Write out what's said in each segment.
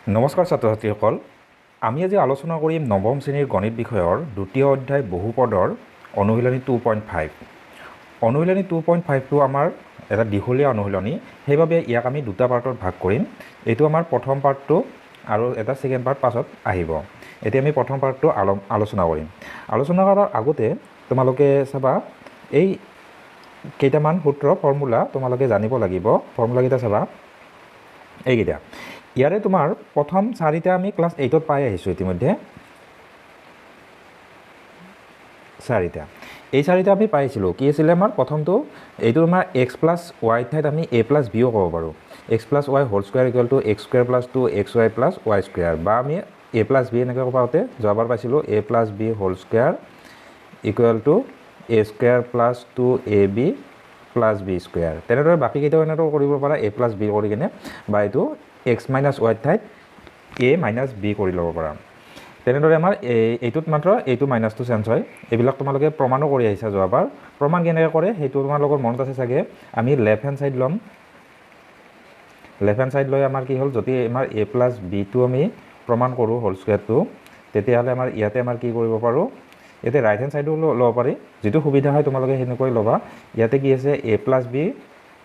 নমস্কাৰ ছাত্ৰ ছাত্ৰীসকল, আমি আজি আলোচনা কৰিম নৱম শ্ৰেণীৰ গণিত বিষয়ৰ দ্বিতীয় অধ্যায় বহুপদৰ অনুশীলনী 2.5। অনুশীলনী 2.5টো আমাৰ এটা দীঘলীয়া অনুশীলনী, সেইবাবে ইয়াক আমি দুটা পাৰ্টত ভাগ কৰিম। এইটো আমাৰ প্ৰথম পাৰ্টটো আৰু এটা ছেকেণ্ড পাৰ্ট পাছত আহিব। এতিয়া আমি প্ৰথম পাৰ্টটো আলোচনা কৰিম। আলোচনা কৰাৰ আগতে তোমালোকে চাবা, এই কেইটামান সূত্ৰ ফৰ্মুলা তোমালোকে জানিব লাগিব। ফৰ্মুলাকেইটা চাবা, এইকেইটা। ইয়াৰে তোমাৰ প্ৰথম চাৰিটা আমি ক্লাছ 8ত পাই আহিছোঁ ইতিমধ্যে। চাৰিটা, এই চাৰিটা আমি পাইছিলোঁ। কি আছিলে আমাৰ প্ৰথমটো? এইটো আমাৰ এক্স প্লাছ ৱাই ঠাইত আমি এ প্লাছ বিও ক'ব পাৰোঁ। X plus y whole square equal to x square plus two x y plus y square, বা আমি এ প্লাছ বি এনেকৈ পাওঁতে যোৱাবাৰ পাইছিলোঁ a plus b whole square equal to a square plus two a b plus b square. তেনেদৰে বাকীকেইটাও এনেদৰে কৰিব পাৰা, এ প্লাছ বি কৰি কিনে, বা এইটো এক্স মাইনাছ ৱাই ঠাইত এ মাইনাছ বি কৰি ল'ব পাৰা। তেনেদৰে আমাৰ এইটোত মাত্ৰ এইটো মাইনাছটো চেঞ্জ হয়। এইবিলাক তোমালোকে প্ৰমাণো কৰি আহিছা যোৱাবাৰ। প্ৰমাণ কেনেকৈ কৰে সেইটো তোমালোকৰ মনত আছে চাগে। আমি লেফ্ট হেণ্ড ছাইড ল'ম। লেফ্ট হেণ্ড ছাইড লৈ আমাৰ কি হ'ল, যদি আমাৰ এ প্লাছ বিটো আমি প্ৰমাণ কৰোঁ হোল স্কুৱাৰটো, তেতিয়াহ'লে আমাৰ ইয়াতে আমাৰ কি কৰিব পাৰোঁ, ইয়াতে ৰাইট হেণ্ড ছাইডো ল'ব পাৰি। যিটো সুবিধা হয় তোমালোকে সেনেকৈ ল'বা। ইয়াতে কি আছে, এ plus b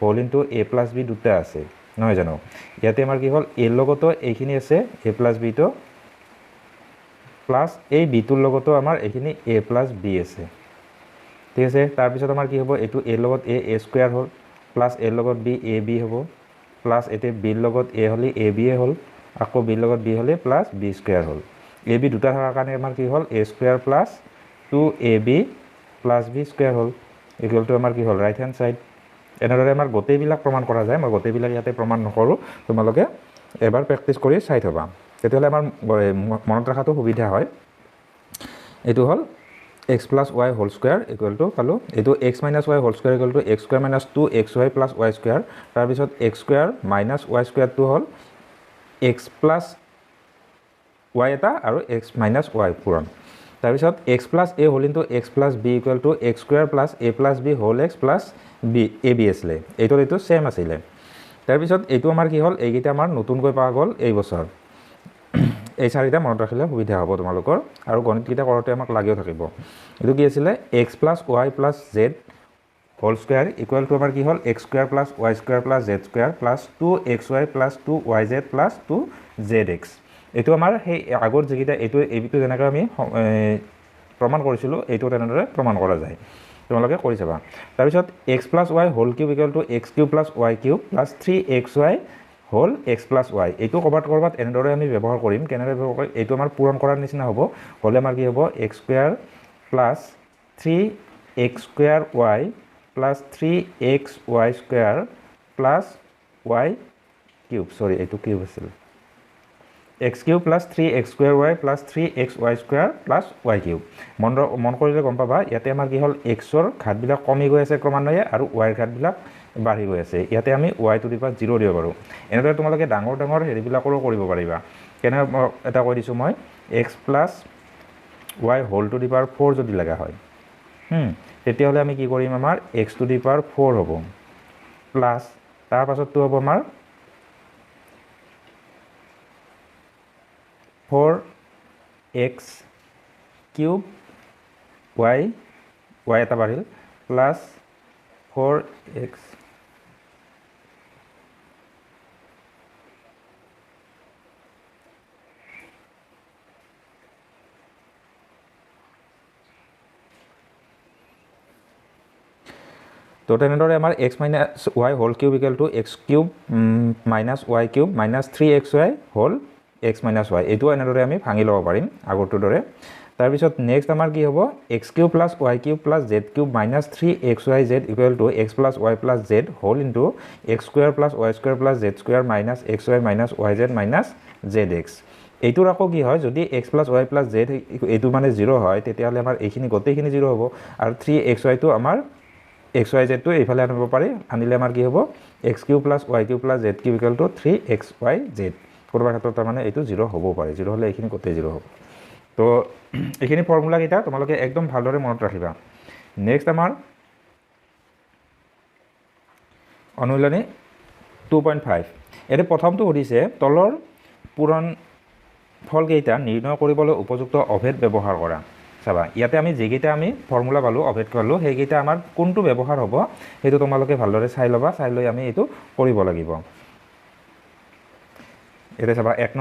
whole into a plus B দুটা আছে, নহয় জানো? ইয়াতে আমাৰ কি হ'ল, এৰ লগতো এইখিনি আছে এ প্লাছ বিটো, প্লাছ এই বিটোৰ লগতো আমাৰ এইখিনি এ প্লাছ বি আছে, ঠিক আছে। তাৰপিছত আমাৰ কি হ'ব, এইটো এৰ লগত এ স্কুৱাৰ হ'ল, প্লাছ এৰ লগত বি এ বি হ'ব, প্লাছ এতিয়া বিৰ লগত এ হ'লে এ বিয়ে হ'ল, আকৌ বিৰ লগত বি হ'লে প্লাছ বি স্কুৱাৰ হ'ল। এ বি দুটা থকাৰ কাৰণে আমাৰ কি হ'ল, এ square plus two a b plus b square হ'ল, ইকুৱেলটো আমাৰ কি হ'ল ৰাইট হেণ্ড ছাইড। এনেদৰে আমাৰ গোটেইবিলাক প্ৰমাণ কৰা যায়। মই গোটেইবিলাক ইয়াতে প্ৰমাণ নকৰোঁ, তোমালোকে এবাৰ প্ৰেক্টিছ কৰি চাই থ'বা, তেতিয়াহ'লে আমাৰ মনত ৰখাটো সুবিধা হয়। এইটো হ'ল x plus y whole square equal to পালোঁ, এইটো x minus y whole square equal to x square minus two x y plus y square. তাৰপিছত এক্স স্কুৱাৰ মাইনাছ ৱাই স্কুৱাৰটো হ'ল এক্স প্লাছ ৱাই এটা আৰু এক্স মাইনাছ ৱাই পূৰণ। তাৰপিছত x plus a whole into x plus b equal to x square plus a plus b whole x plus b a b আছিলে, এইটো same আছিলে। তাৰপিছত এইটো আমাৰ কি হ'ল, এইকেইটা আমাৰ নতুনকৈ পোৱা গ'ল এই বছৰ। এই চাৰিটা মনত ৰাখিলে সুবিধা হ'ব তোমালোকৰ, আৰু গণিতকেইটা কৰোঁতে আমাক লাগিও থাকিব। এইটো কি আছিলে, x plus y plus z whole square equal to আমাৰ কি হ'ল, x square plus y square plus z square plus two x y plus two y z plus two z x. এইটো আমাৰ সেই আগৰ যিকেইটা এইটো যেনেকৈ আমি প্ৰমাণ কৰিছিলোঁ, এইটো তেনেদৰে প্ৰমাণ কৰা যায়, তোমালোকে কৰি চাবা। তাৰপিছত x plus y whole cube equal to x cube plus y cube plus three x y whole x plus y. এইটো ক'ৰবাত এনেদৰে আমি ব্যৱহাৰ কৰিম। কেনেদৰে ব্যৱহাৰ কৰিম, এইটো আমাৰ পূৰণ কৰাৰ নিচিনা হ'ব। হ'লে আমাৰ কি হ'ব, x square plus three x square Y plus three x Y square plus y cube, চৰি এইটো কিউব আছিল, x cube plus three x square Y plus three x Y square plus y cube. মন কৰিলে গম পাবা, ইয়াতে আমাৰ কি হ'ল, এক্সৰ ঘাতবিলাক কমি গৈ আছে ক্ৰমান্বয়ে, আৰু ৱাইৰ ঘাতবিলাক বাঢ়ি গৈ আছে। ইয়াতে আমি ৱাই টু দি পাৱাৰ 0 দিব পাৰোঁ। এনেদৰে তোমালোকে ডাঙৰ হেৰিবিলাকৰো কৰিব পাৰিবা। কেনেকৈ এটা কৈ দিছোঁ মই, x plus y whole to the power 4 যদি লগা হয়, তেতিয়াহ'লে আমি কি কৰিম, আমাৰ এক্স টু দি পাৱাৰ 4 হ'ব, প্লাছ তাৰ পাছতটো হ'ব আমাৰ 4x কিউব ৱাই এটা বাঢ়িল প্লাছ 4x তো তেনেদৰে আমাৰ x minus y whole cube equal to x cube minus y cube minus three x y whole x minus y, এইটো এনেদৰে আমি ভাঙি ল'ব পাৰিম আগৰটোৰ দৰে। তাৰপিছত নেক্সট আমাৰ কি হ'ব, x cube plus y cube plus z cube minus three x y z equal to x plus y plus z whole into x square plus y square plus z square minus x y minus y z minus z x. এইটোৰ আকৌ কি হয়, যদি x plus y plus z এইটো মানে 0 হয়, তেতিয়াহ'লে আমাৰ এইখিনি গোটেইখিনি 0 হ'ব, আৰু থ্ৰী এক্স ৱাইটো আমাৰ এক্স ৱাই জেডটো এইফালে আনিব পাৰি। আনিলে আমাৰ কি হ'ব, x cube plus y cube plus z cube equal two three x y Z. কোনোবা ক্ষেত্ৰত তাৰমানে এইটো 0 হ'বও পাৰে, 0 হ'লে এইখিনি গোটেই 0 হ'ব। তো এইখিনি ফৰ্মুলাকেইটা তোমালোকে একদম ভালদৰে মনত ৰাখিবা। নেক্সট আমাৰ অনুশীলনী 2.5। এতিয়া প্ৰথমটো সুধিছে, তলৰ পূৰণ ফলকেইটা নিৰ্ণয় কৰিবলৈ উপযুক্ত অভেদ ব্যৱহাৰ কৰা চাবা ইয়াতে আমি যেকেইটা আমি ফৰ্মুলা পালোঁ অভেদ পালোঁ সেইকেইটা আমাৰ কোনটো ব্যৱহাৰ হ'ব সেইটো তোমালোকে ভালদৰে চাই ল'বা চাই লৈ আমি এইটো কৰিব লাগিব এতিয়া চাবা এক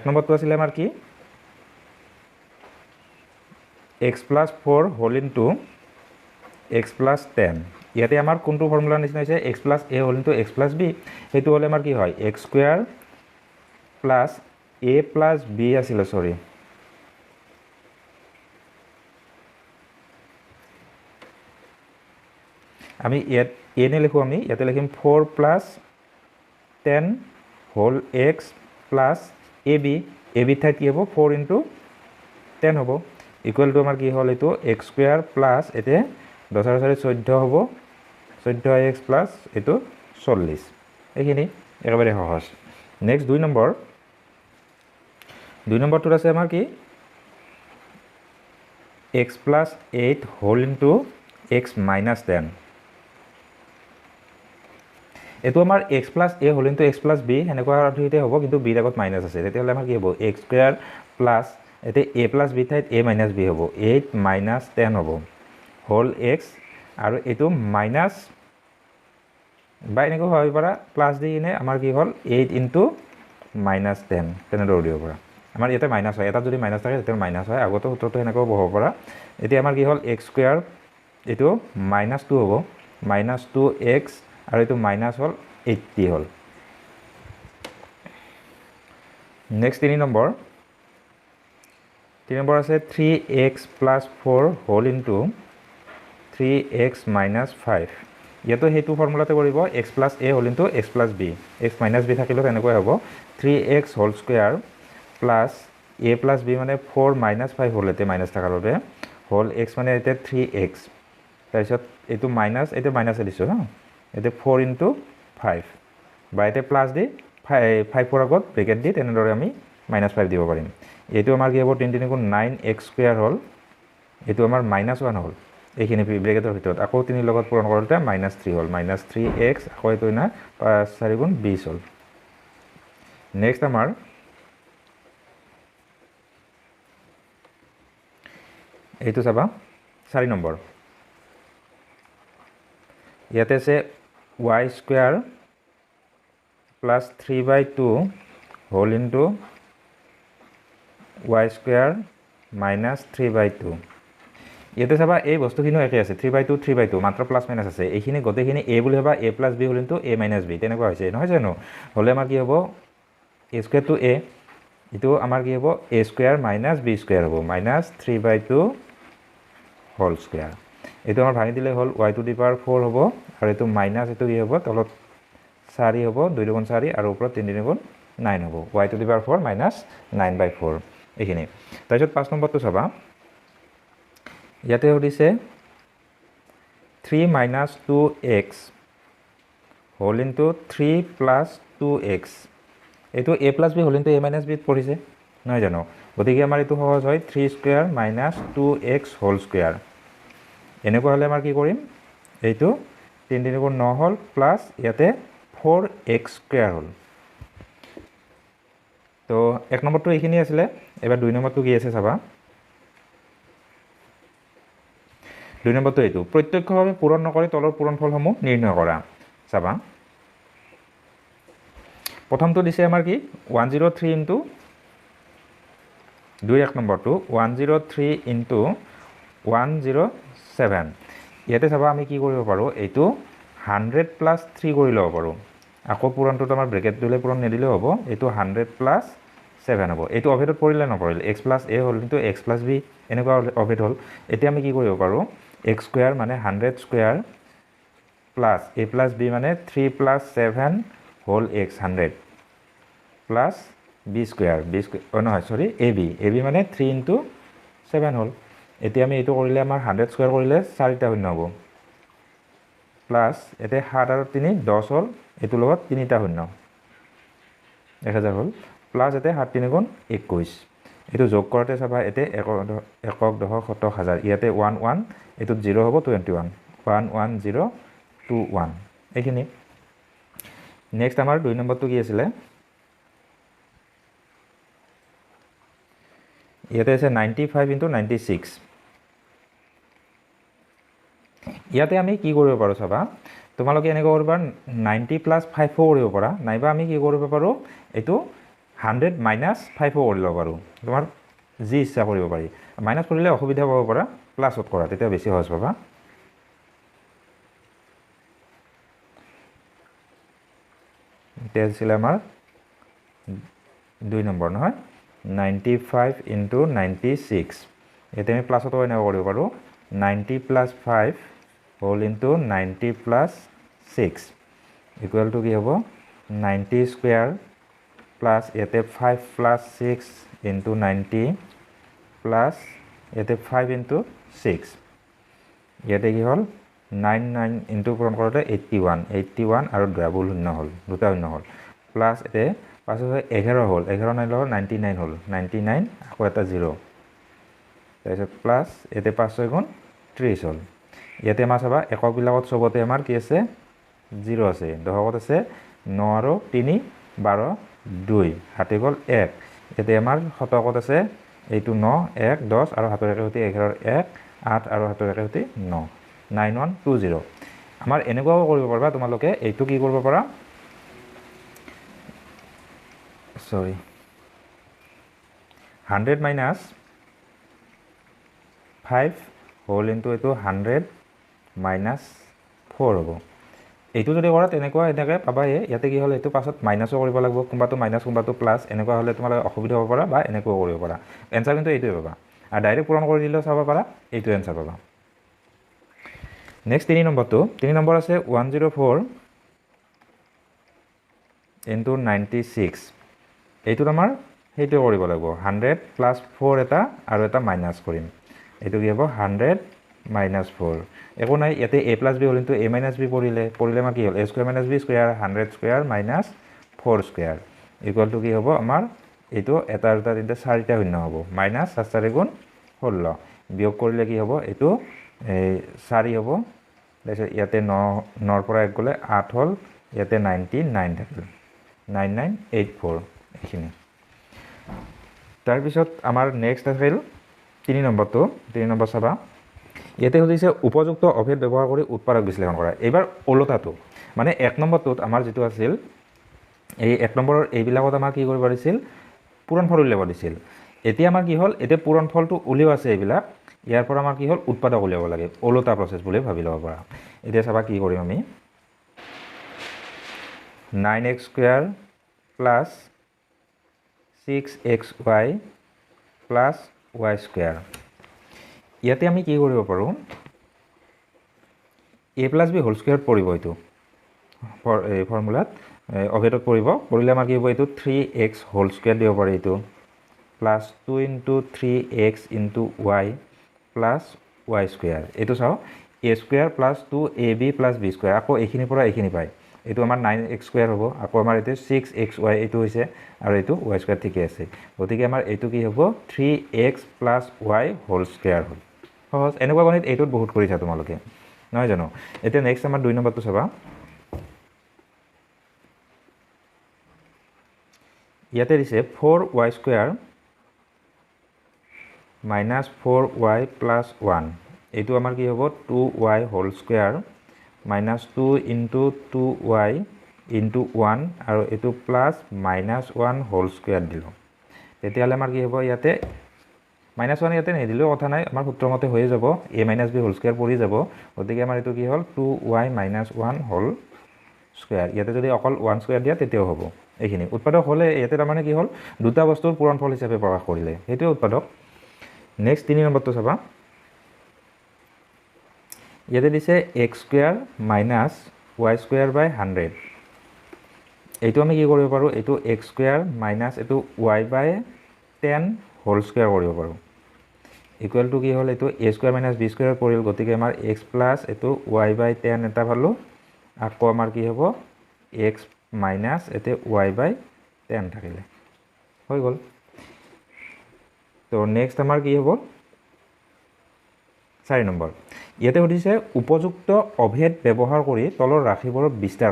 নম্বৰটো আছিলে আমাৰ কি x + 4 হোল ইনটু x + 10 ইয়াতে আমাৰ কোনটো ফৰ্মুলা নিচিনা হৈছে x + a whole into x + b সেইটো হ'লে আমাৰ কি হয় x² + a + b আছিল সৰি আমি ইয়াত a নে লিখো আমি ইয়াতে লিখিম 4 + 10 হোল x + ab ab ঠাইত কি হ'ব 4 * 10 হ'ব ইকুৱেল টু আমাৰ কি হ'ল এইটো x² + এতে 10 * 4 14 হ'ব 14x + এইটো 40 এইখিনি একেবাৰে সহজ নেক্সট 2 নম্বৰটোত আছে আমাৰ কি x + 8 হোল ইনটু x - 10 এইটো আমাৰ x + a whole into x + b এনেকুৱা অৰ্থতে হ'ব কিন্তু b ৰ আগত মাইনাছ আছে তেতিয়াহ'লে আমাৰ কি হ'ব x² প্লাছ এতে a + b ঠাইত a - b হ'ব 8 - 10 হ'ব হোল x আৰু এইটো মাইনাছ বা এনেকৈ ভাবিব পাৰা প্লাছ দি কিনে আমাৰ কি হ'ল 8 * -10 তেনেদৰে দিব পাৰা আমাৰ ইয়াতে মাইনাছ হয় এটা যদি মাইনাছ থাকে তেতিয়া মাইনাছ হয় আগতে সূত্ৰটো এনেকৈ বহাব পাৰা এতিয়া আমাৰ কি হ'ল x² এইটো -2 হ'ব -2x আৰু এইটো মাইনাছ হ'ল 80 হ'ল নেক্সট 3 নম্বৰ আছে 3x + 4 হোল ইনটু 3x - 5 ইয়াতো সেইটো ফৰ্মুলাতে কৰিব x + a whole into x + b x - b থাকিলেও তেনেকৈ হ'ব 3x whole square plus a + b মানে 4 - 5 হ'ল এতে মাইনাছ থকাৰ বাবে হোল x মানে এতে 3x তাৰপিছত এইটো মাইনাছ এইটো মাইনাছে দিছোঁ হা এতে 4 * 5 বা এতে প্লাছ দি 5 আগত ব্ৰেকেট দি তেনেদৰে আমি -5 দিব পাৰিম এইটো আমাৰ কি হ'ব 3 * 3 = 9x² হ'ল এইটো আমাৰ -1 হ'ল এইখিনি ব্ৰেকেটৰ ভিতৰত আকৌ 3 লগত পূৰণ কৰোঁতে -3 হ'ল -3x আকৌ এইটো না 5 × 4 = 20 হ'ল নেক্সট আমাৰ এইটো চাবা 4 নম্বৰ ইয়াতে আছে y² + 3/2 হোল ইনটু y² - 3/2 ইয়াতে চাবা এই বস্তুখিনিও একে আছে 3/2 মাত্ৰ প্লাছ মাইনাছ আছে এইখিনি গোটেইখিনি a বুলি ভাবা a + b whole into a - b তেনেকুৱা হৈছে নহয় জানো হ'লে আমাৰ কি হ'ব a² to a এইটো আমাৰ কি হ'ব a² - b² হ'ব -3/2 হোল স্কয়াৰ এইটো আমাৰ ভাঙি দিলে হ'ল y⁴ হ'ব আৰু এইটো মাইনাছ এইটো কি হ'ব তলত 4 হ'ব 2 × 4 আৰু ওপৰত 3 × 9 হ'ব y⁴ - 9/4 এইখিনি তাৰপিছত 5 নম্বৰটো চাবা ইয়াতে সুধিছে 3 - 2x হোল ইনটু 3 + 2x এইটো a + b whole into a - b পঢ়িছে নহয় জানো গতিকে আমাৰ এইটো সহজ হয় 3² - 2x হোল স্কয়াৰ এনেকুৱা হ'লে আমাৰ কি কৰিম এইটো 3 × 3 = 9 হ'ল প্লাছ ইয়াতে 4x² হ'ল তো 1 নম্বৰটো এইখিনি আছিলে এবাৰ 2 নম্বৰটো কি আছে চাবা 2 নম্বৰটো এইটো প্ৰত্যক্ষভাৱে পূৰণ নকৰি তলৰ পূৰণফলসমূহ নিৰ্ণয় কৰা চাবা প্ৰথমটো দিছে আমাৰ কি 103 ইনটু 1 নম্বৰটো 103 ইনটু 107 ইয়াতে চাবা আমি কি কৰিব পাৰোঁ এইটো 100 + 3 কৰি ল'ব পাৰোঁ আকৌ পূৰণটোত আমাৰ ব্ৰেকেট দিলে পূৰণ নিদিলেও হ'ব এইটো 100 + 7 হ'ব এইটো অভেদত পৰিলে নপৰিল x + a whole into x + b এনেকুৱা অভেদ হ'ল এতিয়া আমি কি কৰিব পাৰোঁ x² মানে 100² প্লাছ a + b মানে 3 + 7 হোল x 100 প্লাছ b² নহয় সৰি ab মানে 3 × 7 হ'ল এতিয়া আমি এইটো কৰিলে আমাৰ 100² কৰিলে 4টা শূন্য হ'ব প্লাছ এতে 7 আৰু 3 10 হ'ল এইটোৰ লগত 3টা শূন্য 1000 হ'ল প্লাছ এতে 7 × 3 = 21 এইটো যোগ কৰোঁতে চাবা এতে 1 10 শতক হাজাৰ ইয়াতে 1 1 এইটোত 0 হ'ব 21 11021 এইখিনি নেক্সট আমাৰ 2 নম্বৰটো কি আছিলে ইয়াতে আছে 95 × 96 ইয়াতে আমি কি কৰিব পাৰোঁ চাবা তোমালোকে এনেকৈ কৰিবা 90 + 5 কৰিব পাৰা নাইবা আমি কি কৰিব পাৰোঁ এইটো 100 - 5 কৰি ল'ব পাৰোঁ তোমাৰ যি ইচ্ছা কৰিব পাৰি মাইনাছ কৰিলে অসুবিধা পাব পাৰা প্লাছত কৰা তেতিয়া বেছি সহজ পাবা এতিয়া আছিল আমাৰ 2 নম্বৰ নহয় 95 × 96 ইয়াতে আমি প্লাছতো এনেকৈ কৰিব পাৰোঁ 90 + 5 হোল ইনটু 90 + 6 ইকুৱেল টু কি হ'ব 90 স্কুৱেৰ প্লাছ ইয়াতে 5 + 6 ইনটু 90 প্লাছ ইয়াতে 5 × 6 ইয়াতে কি হ'ল 9 ইনটু পূৰণ কৰোঁতে 81 আৰু ডাবল শূন্য হ'ল দুটা শূন্য হ'ল প্লাছ ইয়াতে পাছত 11 হ'ল 11 9 লগত 99 হ'ল 99 আকৌ এটা 0 তাৰপিছত প্লাছ ইয়াতে 5 6 গুণ 30 হ'ল ইয়াতে আমাৰ চাবা এককবিলাকত চবতে আমাৰ কি আছে 0 আছে দশকত আছে 9 আৰু 3 12 2 হাতে গ'ল 1 ইয়াতে আমাৰ শতকত আছে এইটো 9 1 10 আৰু হাতৰ একে সৈতে 11 1 8 আৰু হাতৰ একে সৈতে 9 9120 আমাৰ এনেকুৱাও কৰিব পাৰবা তোমালোকে এইটো কি কৰিব পাৰা সৰি 100 - 5 হোল ইনটু এইটো 100 - 4 হ'ব এইটো যদি কৰা তেনেকুৱা এনেকৈ পাবাই ইয়াতে কি হ'ল এইটো পাছত মাইনাছো কৰিব লাগিব কোনোবাটো মাইনাছ কোনোবাটো প্লাছ এনেকুৱা হ'লে তোমালোকে অসুবিধা হ'ব পাৰা বা এনেকুৱাও কৰিব পাৰা এনচাৰ কিন্তু এইটোৱে পাবা আৰু ডাইৰেক্ট পূৰণ কৰি দিলেও চাব পাৰা এইটো এনচাৰ পাবা নেক্সট 3 নম্বৰটো 3 নম্বৰ আছে 104 × 96 এইটোত আমাৰ সেইটোৱে কৰিব লাগিব 100 + 4 এটা আৰু এটা মাইনাছ কৰিম এইটো কি হ'ব 100 - 4 একো নাই ইয়াতে a + b হ'ল কিন্তু a - b পৰিলে আমাৰ কি হ'ল a² - b² 100² - 4² ইকুৱেল টু কি হ'ব আমাৰ এইটো এটা দুটা তিনিটা চাৰিটা শূন্য হ'ব মাইনাছ 7 4 গুণ 16 বিয়োগ কৰিলে কি হ'ব এইটো 4 হ'ব তাৰপিছত ইয়াতে 9 পৰা 1 গ'লে 8 হ'ল ইয়াতে 99 থাকিল 9984 এইখিনি তাৰপিছত আমাৰ নেক্সট আছিল 3 নম্বৰটো 3 নম্বৰ চাবা ইয়াতে সুধিছে উপযুক্ত অভেদ ব্যৱহাৰ কৰি উৎপাদক বিশ্লেষণ কৰা এইবাৰ ওলোটাটো মানে 1 নম্বৰটোত আমাৰ যিটো আছিল এই 1 নম্বৰৰ এইবিলাকত আমাৰ কি কৰিব দিছিল পূৰণফল উলিয়াব দিছিল এতিয়া আমাৰ কি হ'ল এতিয়া পূৰণফলটো উলিয়াব আছে এইবিলাক ইয়াৰ পৰা আমাৰ কি হ'ল উৎপাদক উলিয়াব লাগে ওলোটা প্ৰচেছ বুলি ভাবি ল'ব পাৰা এতিয়া চাবা কি কৰিম আমি 9x² + 6xy + y² ইয়াতে আমি কি কৰিব পাৰোঁ a + b হোল স্কুৱেৰত পৰিব এইটো ফৰ্মুলাত অভেদত পৰিলে আমাৰ কি হ'ব এইটো 3x হোল স্কুৱেৰ দিব পাৰি এইটো প্লাছ 2 × 3x × y + y² এইটো চাওঁ a² + 2ab + b² আকৌ এইখিনিৰ পৰা এইখিনি পায় এইটো আমাৰ 9x² হ'ব আকৌ আমাৰ এইটো 6xy এইটো হৈছে আৰু এইটো y² ঠিকে আছে গতিকে আমাৰ এইটো কি হ'ব 3x + y হোল স্কুৱেৰ হ'ল সহজ এনেকুৱা গণিত এইটোত বহুত কৰিছা তোমালোকে নহয় জানো এতিয়া নেক্সট আমাৰ 2 নম্বৰটো চাবা ইয়াতে দিছে 4y² - 4y + 1 এইটো আমাৰ কি হ'ব 2y হোল স্কুৱেৰ -2 × 2y × 1 আৰু এইটো প্লাছ -1 হোল স্কুৱেৰ দিলোঁ তেতিয়াহ'লে আমাৰ কি হ'ব ইয়াতে -1 ইয়াতে নিদিলেও কথা নাই আমাৰ সূত্ৰমতে হৈয়ে যাব a - b হোল স্কুৱেৰ পৰি যাব গতিকে আমাৰ এইটো কি হ'ল 2y - 1 হোল স্কুৱেৰ ইয়াতে যদি অকল 1 স্কুৱেৰ দিয়া তেতিয়াও হ'ব এইখিনি উৎপাদক হ'লে ইয়াতে তাৰমানে কি হ'ল দুটা বস্তুৰ পূৰণফল হিচাপে প্ৰকাশ কৰিলে সেইটোৱে উৎপাদক নেক্সট 3 নম্বৰটো চাবা ইয়াতে দিছে x² - y² / 100 এইটো আমি কি কৰিব পাৰোঁ এইটো x² - এইটো y/10 হোল স্কুৱেৰ কৰিব পাৰোঁ ইকুৱেল টু কি হ'ল এইটো a² - b² পৰিল গতিকে আমাৰ x প্লাছ এইটো y/10 এটা পালোঁ আকৌ আমাৰ কি হ'ব x মাইনাছ এতে y/10 থাকিলে হৈ গ'ল তো নেক্সট আমাৰ কি হ'ব 4 নম্বৰ ইয়াতে সুধিছে উপযুক্ত অভেদ ব্যৱহাৰ কৰি তলৰ ৰাশিবোৰক বিস্তাৰ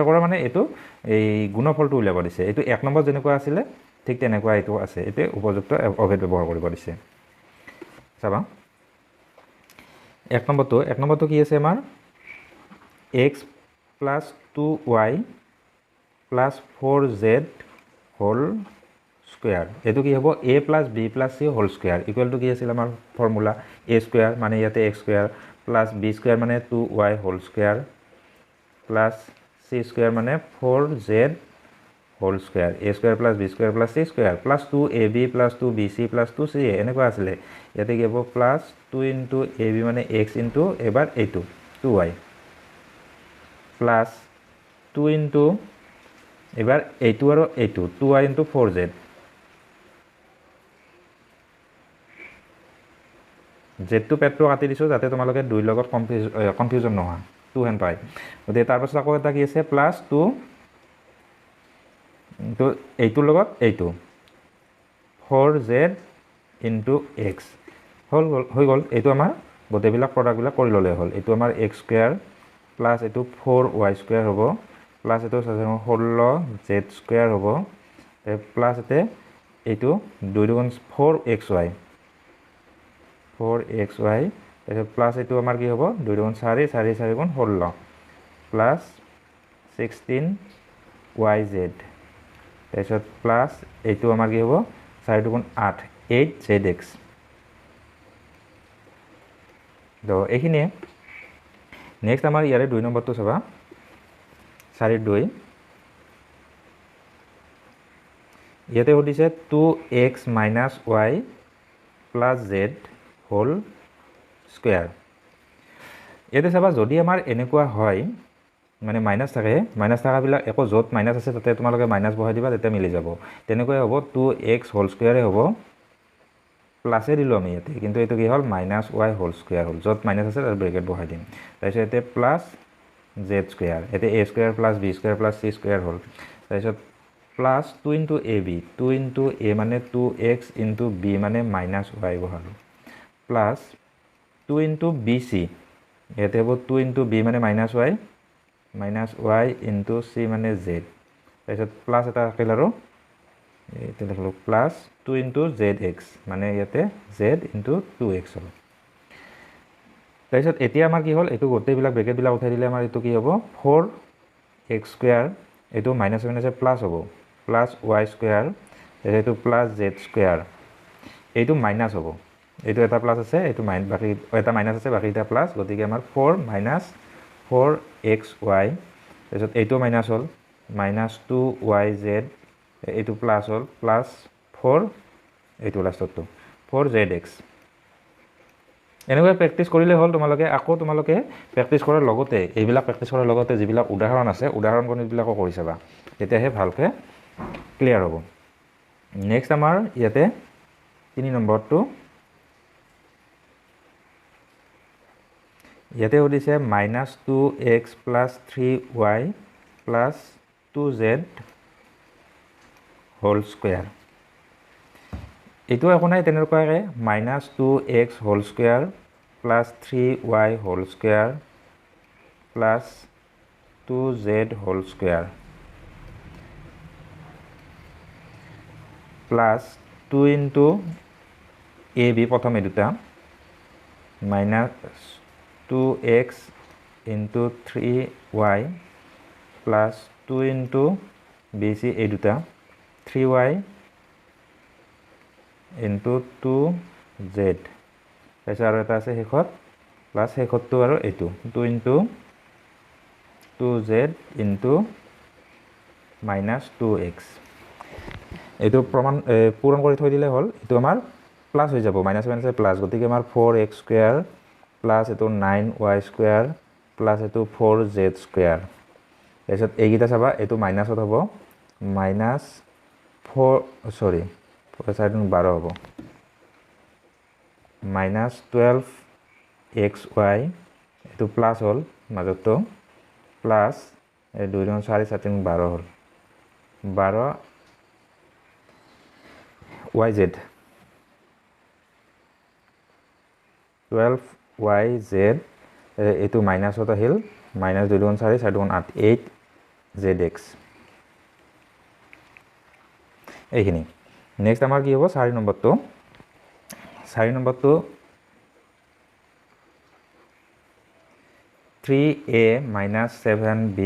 কৰা মানে এইটো এই গুণফলটো উলিয়াব দিছে এইটো 1 নম্বৰ যেনেকুৱা আছিলে ঠিক তেনেকুৱা এইটো আছে এতে উপযুক্ত অভেদ ব্যৱহাৰ কৰিব দিছে চাবা এক নম্বৰটো কি আছে আমাৰ x plus 2y plus 4z whole square এইটো কি হ'ব a plus b plus c whole square equal to কি আছিল আমাৰ ফৰ্মুলা a square মানে ইয়াতে x square plus b square মানে 2y whole square plus c square মানে 4z whole square a square plus b square plus c square plus 2ab plus 2bc plus 2ca এনেকুৱা আছিল ইয়াতে কি হ'ব plus 2 into ab মানে x into এবাৰ a2 2y plus 2 into এবাৰ a2 আৰু a2 2y into 4z z2 পেটটো কাটি দিছো যাতে তোমালোকে দুই লগত কনফিউজন নহয় 2 হেন পাই গতিকে তাৰ পাছত আকৌ এটা কি আছে প্লাস 2 তো এইটোৰ লগত এইটো 4z into x হৈ গ'ল এইটো আমাৰ গোটেইবিলাক প্ৰডাক্টবিলাক কৰি ল'লে হ'ল এইটো আমাৰ x স্কয়াৰ প্লাস এইটো 4y স্কয়াৰ হ'ব প্লাস এইটো 16z স্কয়াৰ হ'ব প্লাস এতে এইটো 2 গুণ 4xy 4xy তাৰপিছত প্লাস এইটো আমাৰ কি হ'ব 2 গুণ 4 4 4 গুণ 16 প্লাস 16yz তাৰপিছত প্লাস এইটো আমাৰ কি হ'ব 4 গুণ 8 8zx তো এইখিনিয়ে নেক্সট আমাৰ ইয়াৰে 2 নম্বৰটো চাবা 4 ইয়াতে সুধিছে 2x - y + z whole square ইয়াতে চাবা যদি আমাৰ এনেকুৱা হয় মানে মাইনাস থাকে মাইনাস থাকাবিলাক একো যত মাইনাস আছে তাতে তোমালোকে মাইনাস বহাই দিবা তেতিয়া মিলি যাব তেনেকৈ হ'ব 2x হোল স্কয়াৰে হ'ব প্লাসে দিলো আমি ইয়াতে কিন্তু এটো কি হল -y হোল স্কয়াৰ হল যত মাইনাস আছে তাৰ ব্ৰ্যাকেট বহাই দিম তাৰপিছত এতে প্লাস z স্কয়াৰ এতে a square plus b square plus c square হল তাৰপিছত plus 2 into ab 2 into a মানে 2x into b মানে -y বহালো প্লাস 2 into bc এতে হ'ব 2 into b মানে -y -y into c মানে z তাৰপিছত প্লাস এটা থাকিল আৰু এতে লিখলো প্লাস 2 into zx মানে ইয়াতে z into 2x হল তাৰপিছত এতিয়া আমাৰ কি হল এটো গোটেইবিলাক ব্ৰ্যাকেট বিলাক উঠাই দিলে আমাৰ এটো কি হ'ব 4x স্কয়াৰ এটো মাইনাস মাইনাসে প্লাস হ'ব প্লাস y স্কয়াৰ এটো প্লাস z স্কয়াৰ এটো মাইনাস হ'ব এটো এটা প্লাস আছে এটো মাইনাস বাকি এটা মাইনাস আছে বাকি এটা প্লাস গতিকে আমাৰ 4 - 4xy তাৰপিছত এটো মাইনাস হল -2yz এটো প্লাস হল প্লাস 4 এটো লাষ্টটো 4zx এনেকৈ প্ৰেক্টিস কৰিলে হল তোমালোকে আকৌ তোমালোকে প্ৰেক্টিস কৰাৰ লগতে এইবিলাক প্ৰেক্টিস কৰাৰ লগতে যিবিলাক উদাহৰণ আছে উদাহৰণ গণিতবিলাকো কৰি চাবা তেতিয়াহে ভালকে ক্লিয়াৰ হ'ব নেক্সট আমাৰ ইয়াতে 3 নম্বৰটো ইয়াতে সুধিছে -2x + 3y + 2z whole square এটো একো নাই তেনেকুৱাকে -2x whole square + 3y whole square + 2z whole square plus 2 into ab প্রথম এই দুটা -2x into 3y plus 2 into bc এই দুটা 3y into 2z তাৰপিছত আৰু এটা আছে শেষত প্লাস শেষতটো আৰু এইটো 2 into 2z into -2x এইটো প্ৰমাণ পূৰণ কৰি থৈ দিলে হল এটো আমাৰ প্লাস হৈ যাব মাইনাস মাইনাসে প্লাস গতিকে আমাৰ 4x স্কয়াৰ প্লাস এটো 9y স্কয়াৰ প্লাস এটো 4z স্কয়াৰ তাৰপিছত এইগিটা চাবা এটো মাইনাসত হ'ব -4 সৰি 12 হ'ব -12xy এটো প্লাস হল মাজতো প্লাস 2 গুণ 4 7 12 হল 12 yz 12yz এটো মাইনাসত আহিল -2 গুণ 4 4 গুণ 8 8zx এইখিনি নেক্সট আমাৰ কি হ'ব 4 নম্বৰটো 4 নম্বৰটো 3a minus 7b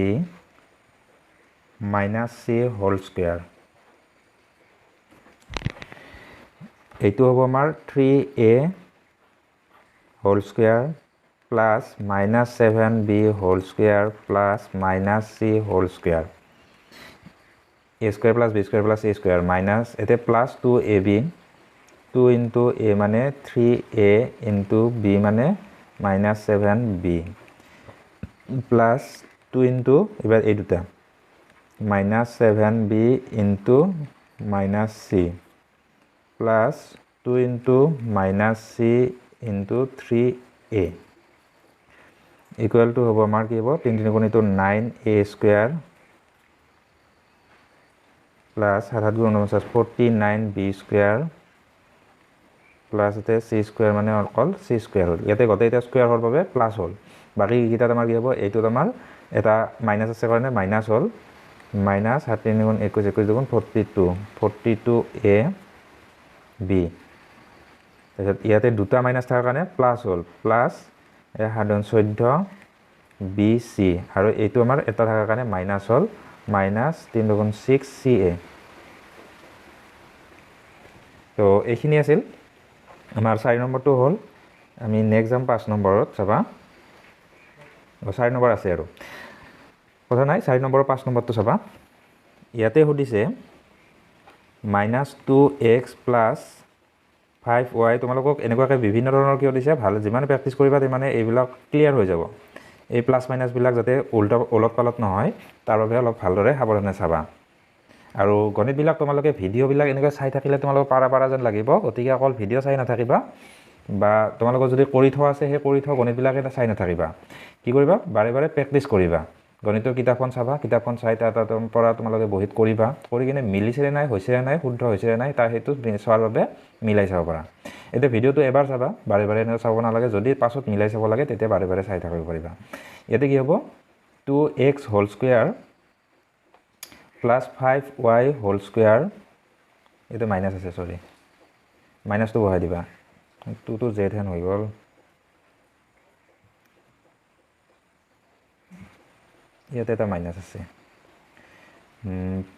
minus c whole square এইটো হ'ব আমাৰ 3a whole square plus minus 7b whole square plus minus c whole square a square plus b square plus a square minus এতে plus 2ab 2 into a মানে 3a into b মানে minus 7b plus 2 into এবার এই দুটা minus 7b into minus c plus 2 into minus c into 3a equal to হ'ব আমাৰ কি হ'ব 3 3 গুণিত 9a square plus 7 গুণ 49b square plus এতে c square মানে অকল c square হ'ল ইয়াতে গতে এটা স্কয়াৰ হোৱাৰ বাবে প্লাস হ'ল বাকি কিটা আমাৰ কি হ'ব এইটো আমাৰ এটা মাইনাস আছে কাৰণে মাইনাস হ'ল minus 13 গুণ 21 21 গুণ 42a b তাৰপিছত ইয়াতে দুটা মাইনাস থাকাৰ কাৰণে প্লাস হ'ল প্লাস 14 bc আৰু এইটো আমাৰ এটা থাকাৰ কাৰণে মাইনাস হ'ল minus 3 গুণ 6ca তো এইখিনি আছিল আমাৰ 4 নম্বৰটো হ'ল আমি নেক্সট যাম 5 নম্বৰত চাবা 4 নম্বৰ আছে আৰু কথা নাই 4 নম্বৰ 5 নম্বৰটো চাবা ইয়াতে সুধিছে -2x + 5y তোমালোকক এনেকুৱাকৈ বিভিন্ন ধৰণৰ কি দিছে ভাল যিমান প্ৰেক্টিস কৰিবা মানে এইবিলাক ক্লিয়াৰ হৈ যাব এই প্লাস মাইনাস বিলাক যাতে ওলট পালট নহয় তাৰ বাবে অলপ ভালদৰে সাৱধানে চাবা আৰু গণিত বিলাক তোমালোকে ভিডিও বিলাক এনেকৈ চাই থাকিলে তোমালোক পাৰা যেন লাগিব গতিকে অকল ভিডিও চাই নাথাকিবা বা তোমালোকৰ যদি কৰি থোৱা আছে সেই কৰি থোৱা গণিত বিলাক এটা চাই নাথাকিবা কি কৰিবা বাৰে বাৰে প্ৰেক্টিস কৰিবা গণিতৰ কিতাপখন চাবা কিতাপখন চাই তাৰ পৰা তোমালোকে বহিত কৰিবা কৰি কিনে মিলিছে নাই হৈছে নাই শুদ্ধ হৈছে নাই তাৰ হেতু চোৱাৰ বাবে মিলাই চাব পাৰা এতে ভিডিওটো এবাৰ চাবা বাৰে বাৰে এনে চাব নালাগে যদি পাছত মিলাই চাব লাগে তেতিয়া বাৰে বাৰে চাই থাকিব পাৰিবা ইয়াতে কি হ'ব 2x whole square plus 5y whole square এটা মাইনাস আছে সরি মাইনাসটো বহাই দিবা 2 to z হেন হৈ গল ইয়াতে এটা মাইনাস আছে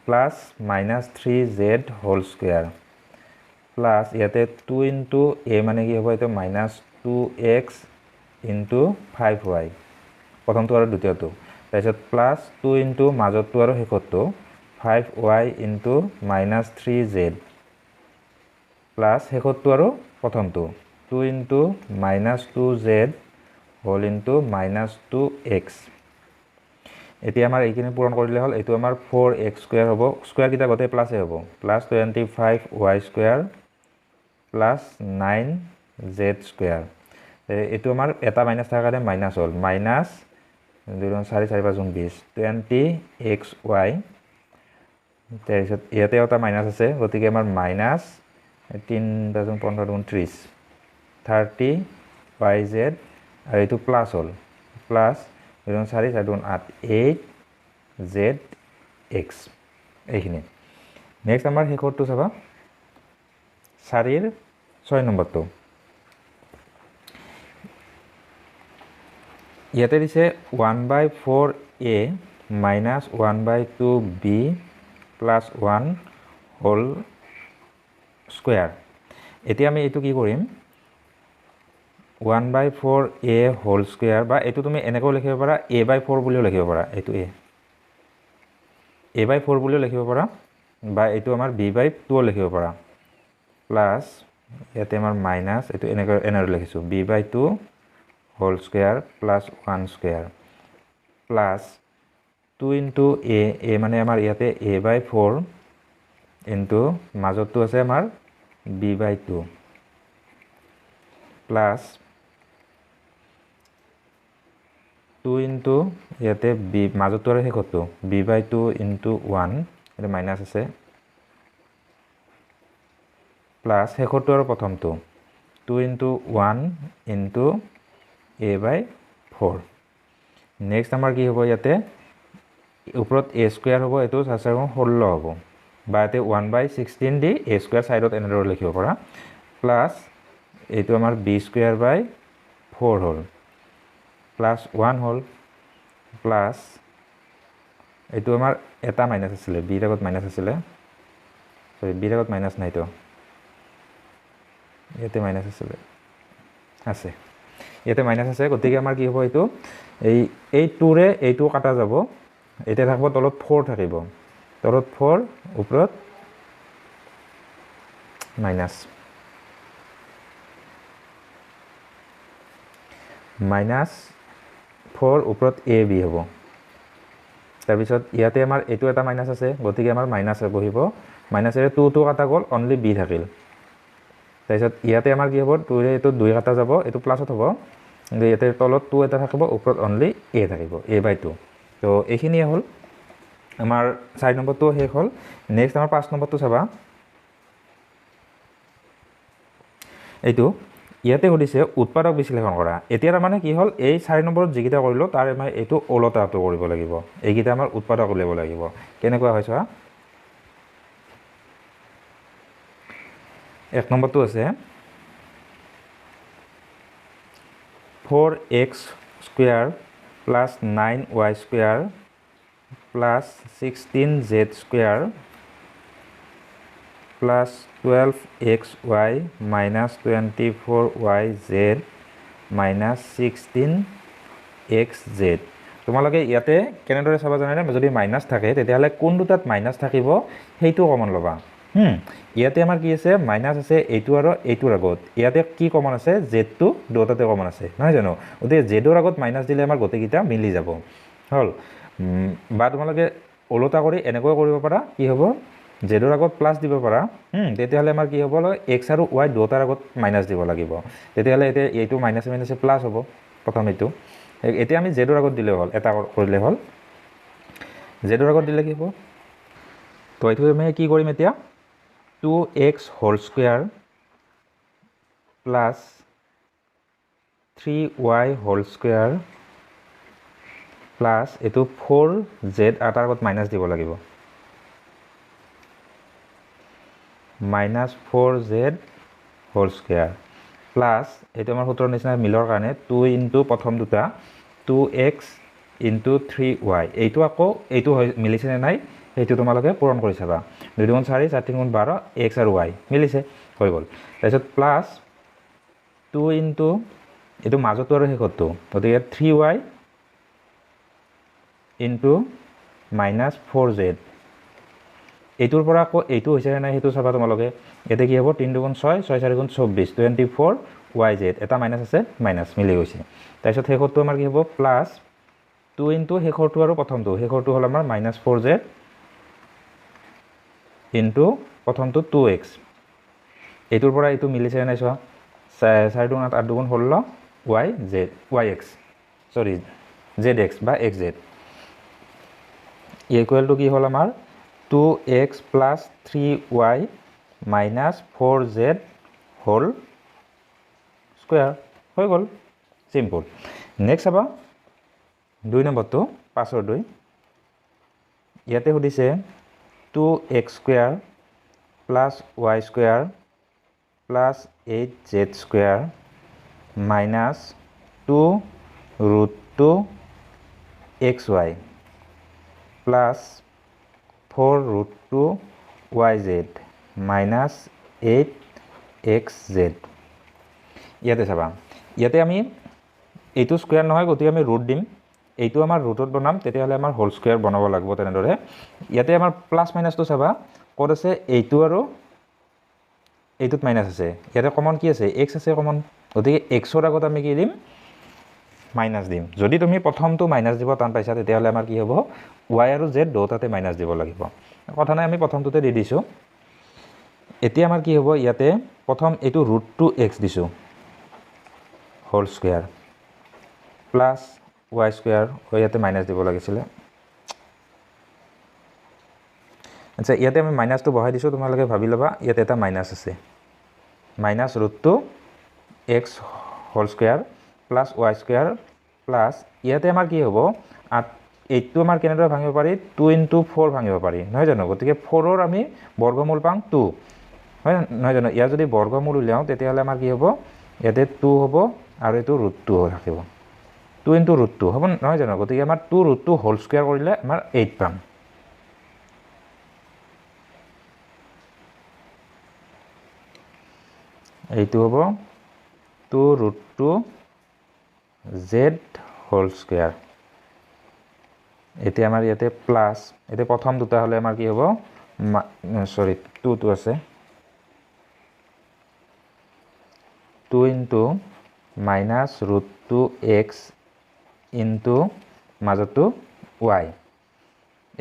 plus -3z whole square plus ইয়াতে 2 into a মানে কি হ'ব এটা -2x into 5y প্ৰথমটো আৰু দ্বিতীয়টো তাৰপিছত প্লাস 2 into মাজতটো আৰু শেষতটো 5y into -3z প্লাস শেষতটো আৰু প্ৰথমটো 2 into -2z whole into -2x এতিয়া আমাৰ এইখিনি পূৰণ কৰিলে হ'ল এইটো আমাৰ 4x স্কয়াৰ হ'ব স্কয়াৰ কিটা গতে প্লাসে হ'ব plus 25y square plus 9z square এইটো আমাৰ এটা মাইনাস থাকাৰ কাৰণে মাইনাস হ'ল মাইনাস 4 4 5 20 20xy তাৰপিছত ইয়াতে এটা মাইনাস আছে গতিকে আমাৰ মাইনাস 3,15 30yz আৰু এইটো প্লাস হ'ল প্লাস 4 4 8 8zx এইখিনি নেক্সট আমাৰ শেষৰটো চাবা 4 ৰ 6 নম্বৰটো ইয়াতে দিছে 1/4a minus 1/2b plus 1 whole square এতিয়া আমি এটো কি কৰিম 1/4a whole square বা এটো তুমি এনেকৈ লিখিব পাৰা a/4 বুলিও লিখিব পাৰা এটো a/4 বুলিও লিখিব পাৰা বা এটো আমাৰ b/2 লিখিব পাৰা প্লাস ইয়াতে আমাৰ মাইনাস এটো এনেকৈ লিখিছো b/2 whole square plus 1 square plus 2 into a মানে আমাৰ ইয়াতে a/4 into মাজতটো আছে আমাৰ b/2 plus 2 into ইয়াতে b মাজতটো আৰু শেষতটো b/2 into 1 এটা মাইনাস আছে plus শেষতটো আৰু প্ৰথমটো 2 into 1 into a/4 নেক্সট আমাৰ কি হ'ব ইয়াতে ওপৰত a স্কয়াৰ হ'ব এটো 16 হ'ব বা ইয়াতে 1/16 দি a স্কোয়াৰ সাইডত এনেদৰে লিখিব পাৰা প্লাস এইটো আমাৰ b স্কোয়াৰ বাই 4 হল প্লাস 1 হল প্লাস এইটো আমাৰ এটা মাইনাস আছিল b আগত মাইনাস আছিল সৰি b আগত মাইনাস নাই তো ইয়াতে মাইনাস আছিল আছে ইয়াতে মাইনাস আছে গতিকে আমাৰ কি হ'ব এইটো এই 2 ৰে এইটো কাটা যাব এটা থাকিব তলত 4 থাকিব তলত 4 ওপৰত মাইনাস মাইনাস 4 ওপৰত a b হ'ব তাৰ পিছত ইয়াতে আমাৰ এইটো এটা মাইনাস আছে গতিকে আমাৰ মাইনাস বহিব মাইনাসেৰে 2 কাটা গ'ল অনলি b থাকিল তাৰ পিছত ইয়াতে আমাৰ কি হ'ব 2 ৰে এইটো 2 কাটা যাব এইটো প্লাসত হ'ব ইয়াতে তলত 2 এটা থাকিব ওপৰত অনলি a থাকিব a/2 তো এইখিনি হ'ল আমাৰ 4 নম্বৰটো শেষ হ'ল নেক্সট আমাৰ 5 নম্বৰটো চাবা এইটো ইয়াতে সুধিছে উৎপাদক বিশ্লেষণ কৰা এতিয়া মানে কি হ'ল এই 4 নম্বৰত যিকিটা কৰিলো তাৰ আমি এইটো ওলটাটো কৰিব লাগিব এইকিটা আমাৰ উৎপাদক উলিয়াব লাগিব কেনেকুৱা হয় চোৱা এক নম্বৰটো আছে 4x square plus 9y square plus 16z square plus 12xy minus 24yz minus 16xz তোমালোকে ইয়াতে কেনেদৰে চাবা জানানে যদি মাইনাস থাকে তেতিয়াহলে কোন দুটাত মাইনাস থাকিব সেইটো কমন লবা ইয়াতে আমাৰ কি আছে মাইনাস আছে এইটো আৰু এইটোৰ আগত ইয়াতে কি কমন আছে z টো দুটাতে কমন আছে নহয় জানো ওতে z ৰ আগত মাইনাস দিলে আমাৰ গটেকিটা মিলি যাব হল বা তোমালোকে ওলটা কৰি এনেকৈ কৰিব পাৰা কি হ'ব z ৰ আগত প্লাস দিব পাৰা তেতিয়াহলে আমাৰ কি হ'ব x আৰু y দুটাৰ আগত মাইনাস দিব লাগিব তেতিয়াহলে এতে এইটো মাইনাস মাইনাসে প্লাস হ'ব প্ৰথম এইটো এতিয়া আমি z ৰ আগত দিলে হ'ল এটা কৰিলে হ'ল z ৰ আগত দিলে কি হ'ব তো এইটো আমি কি কৰিম এতিয়া 2x whole square plus 3y whole square plus এটো 4z আটাৰ আগত মাইনাস দিব লাগিব minus 4z whole square plus এটো আমাৰ সূত্ৰৰ নিচিনা মিলৰ কাৰণে 2 into প্ৰথম দুটা 2x into 3y এইটো আকৌ এইটো মিলিছে নে নাই এইটো তোমালোকে পূৰণ কৰি চাবা 2 গুণ 4 4 গুণ 12 x আৰু y মিলিছে হৈ গল তাৰপিছত প্লাস 2 into এটো মাজতো আৰু হেকটো গতিকে 3y into minus 4z এইটোৰ পৰা আকৌ এইটো হৈছে নাই হেতু চাবা তোমালোকে এতে কি হ'ব 3 গুণ 6 6 4 গুণ 24 24yz এটা মাইনাস আছে মাইনাস মিলি গৈছে তাৰপিছত হেকটো আমাৰ কি হ'ব প্লাস 2 into হেকটো আৰু প্ৰথমটো হেকটো হল আমাৰ -4z into প্ৰথমটো 2x এইটোৰ পৰা এইটো মিলিছে নাই চোৱা 4 গুণ 8 গুণ 16 yx সৰি zx বা xz ইকুৱেল টু কি হল আমাৰ 2x plus 3y minus 4z whole square হৈ গল সিম্পল নেক্সট আবা 2 নম্বৰটো 5 ৰ 2 ইয়াতে সুধিছে 2x square plus y square plus 8z square minus 2 root 2 xy plus 4 root 2 yz minus 8xz ইয়াতে চাবা ইয়াতে আমি এইটো স্কয়াৰ নহয় গতি আমি ৰুট দিম এইটো আমাৰ ৰুটত বনাম তেতিয়াহলে আমাৰ হোল স্কয়াৰ বনাব লাগিব তেনেদৰে ইয়াতে আমাৰ প্লাস মাইনাসটো চাবা কোড আছে এইটো আৰু এইটোত মাইনাস আছে ইয়াতে কমন কি আছে x আছে কমন গতি x ৰ আগত আমি কি দিম মাইনাস দিম যদি তুমি প্ৰথমটো মাইনাস দিব টান পাইছা তেতিয়াহলে আমাৰ কি হ'ব y আৰু z দুটাতে মাইনাস দিব লাগিব কথা নাই আমি প্ৰথমটোতে দি দিছো এতিয়া আমাৰ কি হ'ব ইয়াতে প্ৰথম এটো √2x দিছো whole square plus y square ইয়াতে মাইনাস দিব লাগিছিল আচ্ছা ইয়াতে আমি মাইনাসটো বহাই দিছো তোমালোকে ভাবি লবা ইয়াতে এটা মাইনাস আছে -√2x whole square plus y square plus ইয়াতে আমাৰ কি হ'ব 8টো আমাৰ কেনেদৰে ভাঙিব পাৰি 2 × 4 ভাঙিব পাৰি নহয় জানো গতিকে 4ৰ আমি বৰ্গমূল পাম 2 হয় নহয় জানো ইয়াৰ যদি বৰ্গমূল উলিয়াওঁ তেতিয়াহ'লে আমাৰ কি হ'ব ইয়াতে 2 হ'ব আৰু এইটো √2 হৈ থাকিব 2 × √2 হ'ব নহয় জানো গতিকে আমাৰ 2 √2 হোল স্কুৱেৰ কৰিলে আমাৰ 8 পাম এইটো হ'ব 2 √2 z হোল স্কুৱেৰ এতিয়া আমাৰ ইয়াতে প্লাছ এতিয়া প্ৰথম দুটা হ'লে আমাৰ কি হ'ব সৰি 2 আছে 2 × -√2x ইনটু মাজতো y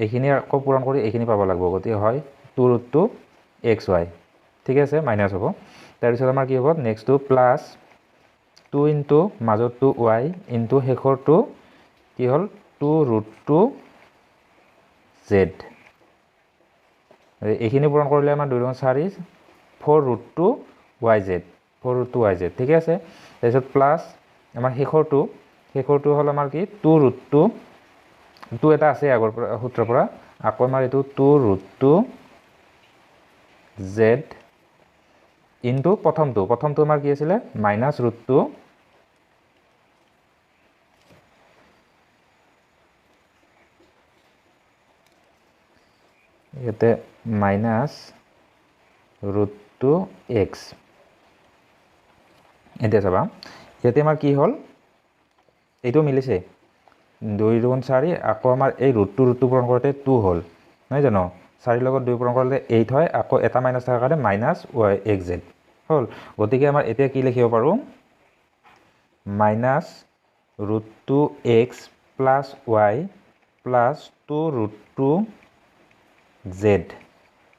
এইখিনি আকৌ পূৰণ কৰি এইখিনি পাব লাগিব গতিকে হয় 2 √2xy ঠিক আছে মাইনাছ হ'ব তাৰপিছত আমাৰ কি হ'ব নেক্সটটো প্লাছ 2 × মাজতো y ইনটু শেষৰটো কি হ'ল 2 √2z এইখিনি পূৰণ কৰিলে আমাৰ 2 × 4 4 √2yz 4 √2yz ঠিক আছে তাৰপিছত প্লাছ আমাৰ শেষৰটো হ'ল আমাৰ কি 2 √2 2 এটা আছে আগৰ পৰা সূত্ৰৰ পৰা আকৌ আমাৰ এইটো 2 √2z ইনটু প্ৰথমটো আমাৰ কি আছিলে -√2 ইয়াতে -√2x এতিয়া চাবা ইয়াতে আমাৰ কি হ'ল এইটো মিলিছে 2 × 4 আকৌ আমাৰ এই √2 পূৰণ কৰোঁতে 2 হ'ল নহয় জানো 4 লগত 2 পূৰণ কৰিলে 8 হয় আকৌ এটা মাইনাছ থকাৰ কাৰণে -yxz হ'ল গতিকে আমাৰ এতিয়া কি লিখিব পাৰোঁ -√2x + y + 2 √2z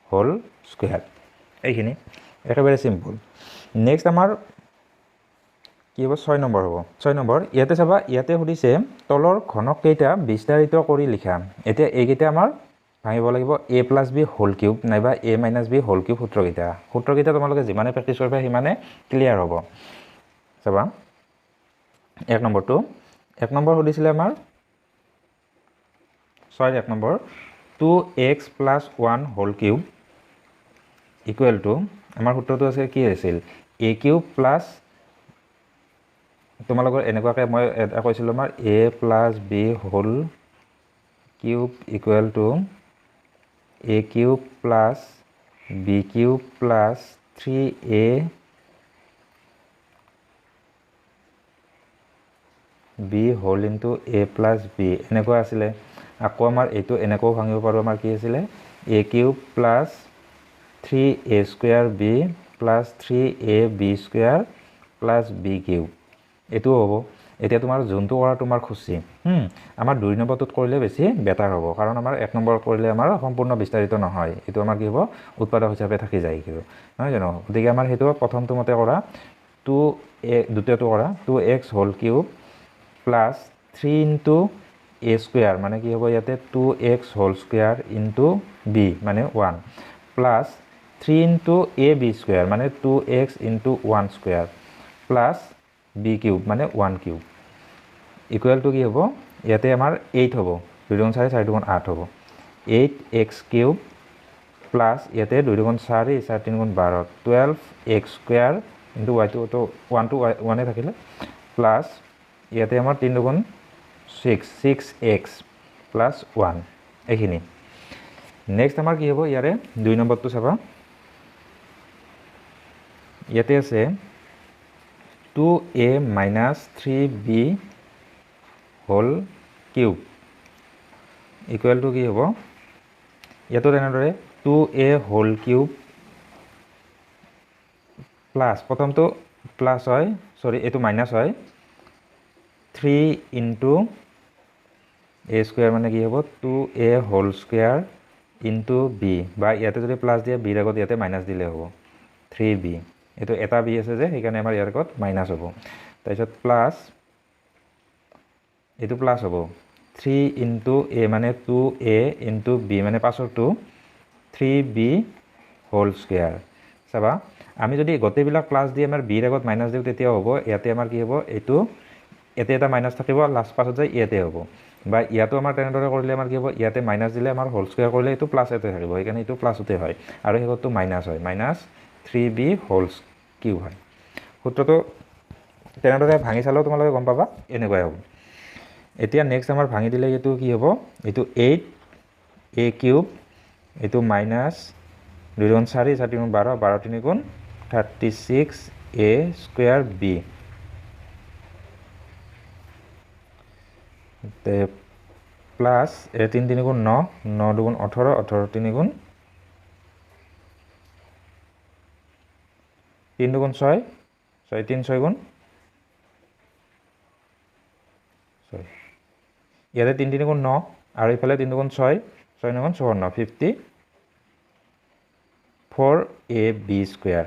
whole square এইখিনি একেবাৰে চিম্পল নেক্সট আমাৰ কি হ'ব 6 নম্বৰ হ'ব 6 নম্বৰ ইয়াতে চাবা ইয়াতে সুধিছে তলৰ ঘনক কেইটা বিস্তাৰিত কৰি লিখা এতিয়া এইকেইটা আমাৰ ভাঙিব লাগিব a + b হোল কিউব নাইবা a - b হোল কিউব সূত্ৰকেইটা তোমালোকে যিমানে প্ৰেক্টিছ কৰিবা সিমানে ক্লিয়াৰ হ'ব চাবা 1 নম্বৰ সুধিছিলে আমাৰ 6 1 নম্বৰ 2x + 1 whole cube equal to আমাৰ সূত্ৰটো আছে কি আছিল a কিউব প্লাছ তোমালোকৰ এনেকুৱাকৈ মই এটা কৈছিলোঁ আমাৰ a + b whole cube equal to a cube plus b cube plus 3a b whole into a + b এনেকুৱা আছিলে আকৌ আমাৰ এইটো এনেকৈও ভাঙিব পাৰোঁ আমাৰ কি আছিলে a cube plus 3a² b plus 3ab² plus b cube এইটোও হ'ব এতিয়া তোমাৰ যোনটো কৰা তোমাৰ খুচি আমাৰ 2 নম্বৰটোত কৰিলে বেছি বেটাৰ হ'ব কাৰণ আমাৰ 1 নম্বৰত কৰিলে আমাৰ সম্পূৰ্ণ বিস্তাৰিত নহয় এইটো আমাৰ কি হ'ব উৎপাদক হিচাপে থাকি যায় কিন্তু নহয় জানো গতিকে আমাৰ সেইটো প্ৰথমটো মতে কৰা 2দ্বিতীয়টো কৰা 2x whole cube plus 3 × a² মানে কি হ'ব ইয়াতে 2x whole square into b মানে 1 প্লাছ 3 × ab² মানে 2x into 1 square plus b cube মানে 1 কিউব ইকুৱেল টু কি হ'ব ইয়াতে আমাৰ 8 হ'ব 2 × 4 4 × 8 হ'ব 8x³ প্লাছ ইয়াতে 2 × 4 4 × 3 = 12 12x² ইনটু y টো 1 থাকিলে প্লাছ ইয়াতে আমাৰ 3 × 6 6x প্লাছ 1 এইখিনি নেক্সট আমাৰ কি হ'ব ইয়াৰে 2 নম্বৰটো চাবা ইয়াতে আছে 2a - 3b whole cube equal two কি হ'ব ইয়াতো তেনেদৰে 2a হোল কিউব প্লাছ প্ৰথমটো প্লাছ হয় এইটো মাইনাছ হয় 3 × a² মানে কি হ'ব 2a whole square into b বা ইয়াতে যদি প্লাছ দিয়ে বিৰ আগত ইয়াতে মাইনাছ দিলে হ'ব 3b এইটো এটা b আছে যে সেইকাৰণে আমাৰ ইয়াৰ আগত মাইনাছ হ'ব তাৰপিছত প্লাছ এইটো প্লাছ হ'ব 3 × a মানে 2a ইনটু b মানে পাছৰটো 3b হোল স্কুৱেৰ চাবা আমি যদি গোটেইবিলাক প্লাছ দি আমাৰ বিৰ আগত মাইনাছ দিওঁ তেতিয়া হ'ব ইয়াতে আমাৰ কি হ'ব এইটো ইয়াতে এটা মাইনাছ থাকিব লাষ্ট পাছত যায় ইয়াতে হ'ব বা ইয়াতো আমাৰ তেনেদৰে কৰিলে আমাৰ কি হ'ব ইয়াতে মাইনাছ দিলে আমাৰ হোল স্কুৱেৰ কৰিলে এইটো প্লাছতে থাকিব সেইকাৰণে এইটো প্লাছতে হয় আৰু শেষতটো মাইনাছ হয় মাইনাছ 3b হোল কিউব হয় সূত্ৰটো তেনেদৰে ভাঙি চালেও তোমালোকে গম পাবা এনেকুৱাই হ'ব এতিয়া নেক্সট আমাৰ ভাঙি দিলে এইটো কি হ'ব এইটো 8a কিউব এইটো মাইনাছ 2 গুণ 4 4 গুণ 12 12 3 গুণ 36a স্কুৱেৰ b তে প্লাছ 3 3 গুণ 9 9 2 গুণ 18 18 3 গুণ 3 2 গুণ 6 6 3 6 গুণ ইয়াতে 3 3 গুণ 9 আৰু ইফালে 3 গুণ 6 6 9 গুণ 54 54ab স্কুৱেৰ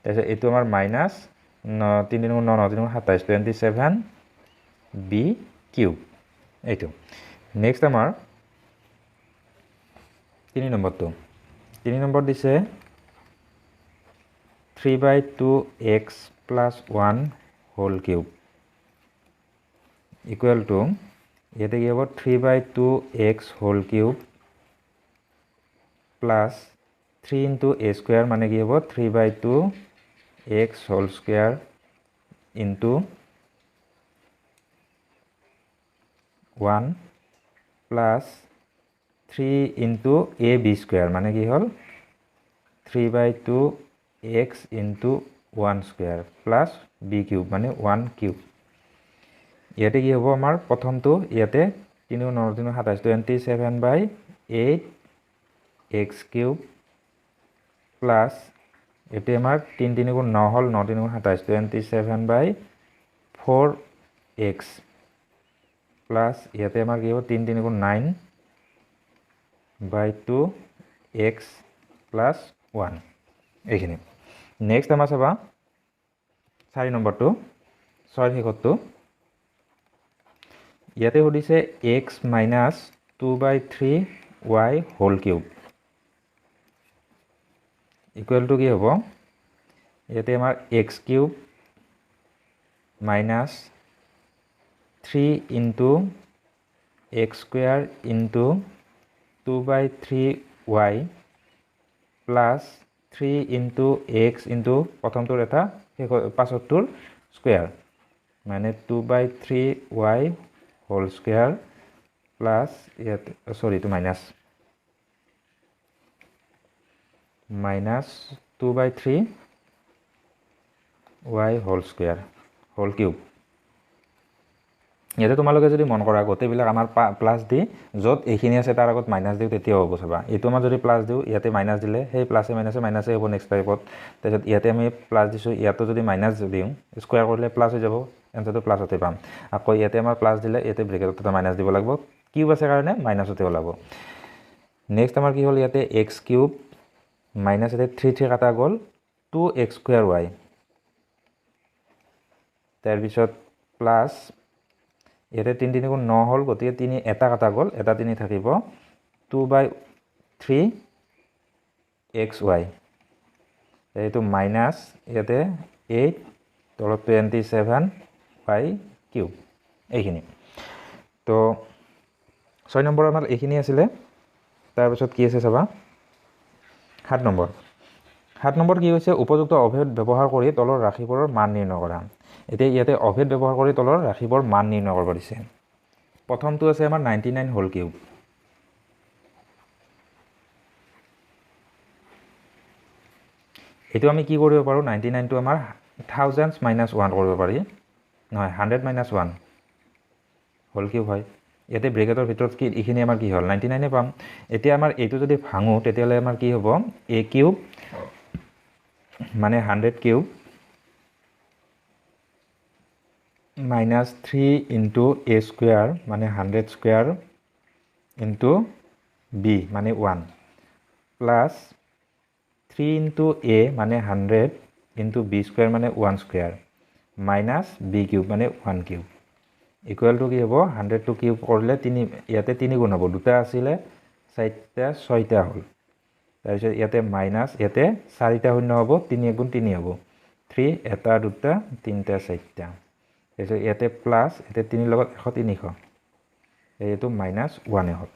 তাৰপিছত এইটো আমাৰ মাইনাছ 3 3 গুণ 9 9 3 গুণ 27 27b কিউব এইটো নেক্সট আমাৰ 3 নম্বৰটো 3 নম্বৰ দিছে 3/2x plus 1 whole cube equal to ইয়াতে কি হ'ব 3/2x whole cube plus 3 into a square মানে কি হ'ব 3/2x whole square into 1 plus 3 into ab square মানে কি হ'ল 3/2x into 1 square plus b cube মানে 1 cube ইয়াতে কি হ'ব আমাৰ প্ৰথমটো ইয়াতে 3 9 3 27 27/8 x cube plus এতে আমাৰ 3 3 গুণ 9 হ'ল 9 3 গুণ 27 27/4x plus ইয়াতে আমাৰ কি হ'ব 3 3 গুণ 9/2x plus 1 এইখিনি নেক্সট আমাৰ চাবা 4 নম্বৰটো 6 শেষৰটো ইয়াতে সুধিছে x minus 2/3y whole cube equal to কি হ'ব ইয়াতে আমাৰ x cube minus 3 into x square into 2/3y plus 3 into x into প্ৰথমটোৰ এটা পাছৰটোৰ স্কুৱেৰ মানে 2/3y whole square plus ইয়াতে সৰি to minus 2/3y whole square whole cube ইয়াতে তোমালোকে যদি মন কৰা গোটেইবিলাক আমাৰ প্লাস দি যত এইখিনি আছে তাৰ আগত মাইনাস দিও তেতিয়া হ'ব চাবা এটো আমাৰ যদি প্লাস দিও ইয়াতে মাইনাস দিলে সেই প্লাসে মাইনাসে হ'ব নেক্সট টাইপত তাৰপিছত ইয়াতে আমি প্লাস দিছো ইয়াতে যদি মাইনাস দিও স্কয়াৰ কৰিলে প্লাস হৈ যাব এনসাৰটো প্লাস হতে পাম আকৌ ইয়াতে আমাৰ প্লাস দিলে ইয়াতে ব্ৰেকেটত এটা মাইনাস দিব লাগিব কিউব আছে কাৰণে মাইনাস হতে ওলাব নেক্সট আমাৰ কি হ'ল ইয়াতে x কিউব মাইনাস এতে 3 3 কাটা গল 2x স্কয়াৰ y তাৰপিছত প্লাস ইয়াতে 3 3 গুণ 9 হল গতিকে 3 এটা কাটা গল এটা 3 থাকিব 2/3xy এইটো মাইনাস ইয়াতে 8 তলত 27/3 এইখিনি তো 6 নম্বৰ আমাৰ এইখিনি আছিল তাৰ পিছত কি আছে চাবা 7 নম্বৰ কি হৈছে উপযুক্ত অভেদ ব্যৱহাৰ কৰি তলৰ ৰাশিবোৰৰ মান নিৰ্ণয় কৰা এতিয়া ইয়াতে অভেদ ব্যৱহাৰ কৰি তলৰ ৰাশিবোৰ মান নিৰ্ণয় কৰিব দিছে প্ৰথমটো আছে আমাৰ 99 হোল কিউব এটো আমি কি কৰিব পাৰো 99 টো আমাৰ thousands minus 1 কৰিব পাৰি নহয় 100 minus 1 হোল কিউব হয় ইয়াতে ব্ৰেকেটৰ ভিতৰত কি ইখিনি আমাৰ কি হ'ল 99 এ পাম এতিয়া আমাৰ এটো যদি ভাঙো তেতিয়ালে আমাৰ কি হ'ব a কিউব মানে 100 cube minus 3 into a square মানে 100 square into b মানে 1 plus 3 into a মানে 100 into b square মানে 1 square minus b cube মানে 1 cube equal to কি হ'ব 100 to cube কৰিলে 3 ইয়াতে 3 গুণ হ'ব দুটা আছিলে 4টা 6টা হ'ল তাৰপিছত ইয়াতে মাইনাস ইয়াতে 4টা শূন্য হ'ব 3 গুণ 3 হ'ব 3 এটা দুটা 3টা 4টা তাৰপিছত ইয়াতে প্লাস ইয়াতে 3 লগত 300 এইটো -1 হ'ল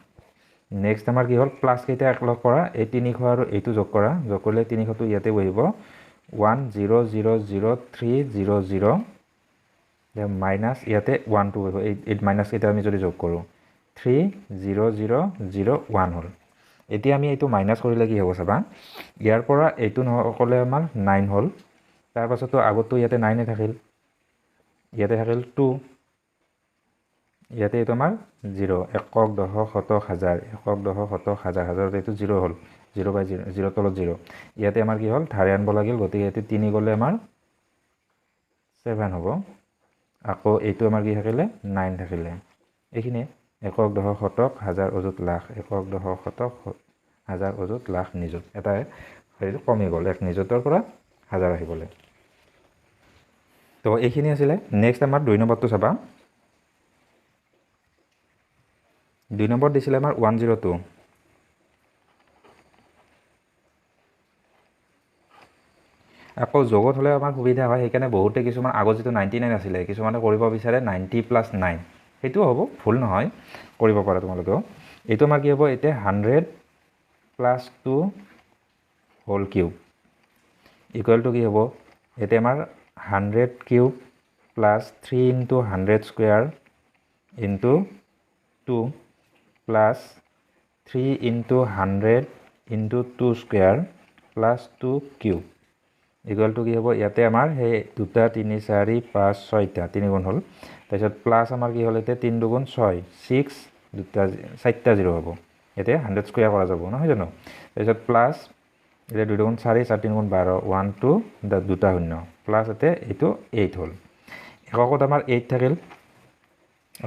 নেক্সট আমাৰ কি হ'ল প্লাছ কেইটা একলগ কৰা এই 300 আৰু এইটো যোগ কৰা যোগ কৰিলে 300টো ইয়াতে বহিব 1000300 মাইনাছ ইয়াতে 1 টো বহিব এই মাইনাছ কেইটা আমি যদি যোগ কৰোঁ 30001 হ'ল এতিয়া আমি এইটো মাইনাছ কৰিলে কি হ'ব চাবা ইয়াৰ পৰা এইটো নকলে আমাৰ 9 হ'ল তাৰ পাছতো আগতো ইয়াতে 9 থাকিল ইয়াতে থাকিল 2 ইয়াতে এইটো আমাৰ 0 একক দশক শতক হাজাৰ একক দশক শতক হাজাৰ হাজাৰত এইটো 0 হ'ল 0 বাই 0 0 তলত 0 ইয়াতে আমাৰ কি হ'ল ধাৰে আনব লাগিল গতিকে এইটো 3 গ'লে আমাৰ 7 হ'ব আকৌ এইটো আমাৰ কি থাকিলে 9 থাকিলে এইখিনি একক দশক শতক হাজাৰ অযুত লাখ একক দশক শতক হাজাৰ অযুত লাখ নিযুত এটা হেৰি কমি গ'ল এক নিযুতৰ পৰা হাজাৰ আহিবলৈ তো এইখিনি আছিলে নেক্সট আমাৰ 2 নম্বৰটো চাবা 2 নম্বৰ দিছিলে আমাৰ 102 আকৌ যোগত হলে আমাৰ সুবিধা হয় সেইকাৰণে বহুতে কিছুমান আগত যেটো 99 আছিলে কিছুমানে কৰিব বিচাৰে 90 + 9 সেইটো হ'ব ভুল নহয় কৰিব পাৰা তোমালোকেও এইটো আমাৰ কি হ'ব এতিয়া 100 + 2 হোল কিউব ইকুৱেল টু কি হ'ব এতিয়া আমাৰ 100 cube plus 3 into 100 square into 2 plus 3 into 100 into 2 square plus 2 cube equal to কি হ'ব ইয়াতে আমাৰ হে 2 3 4 5 6 টা 3 গুণ হল তাৰপিছত প্লাস আমাৰ কি হল এতে 3 2 গুণ 6 6 দুটা 4টা 0 হ'ব এতে 100 স্কয়ার কৰা যাব নহয় জানো তাৰপিছত প্লাস এতে 2 গুণ 4 4 3 গুণ 12 1 2 দুটা শূন্য প্লাস এতে এটো 8 হল এককত আমাৰ 8 থাকিল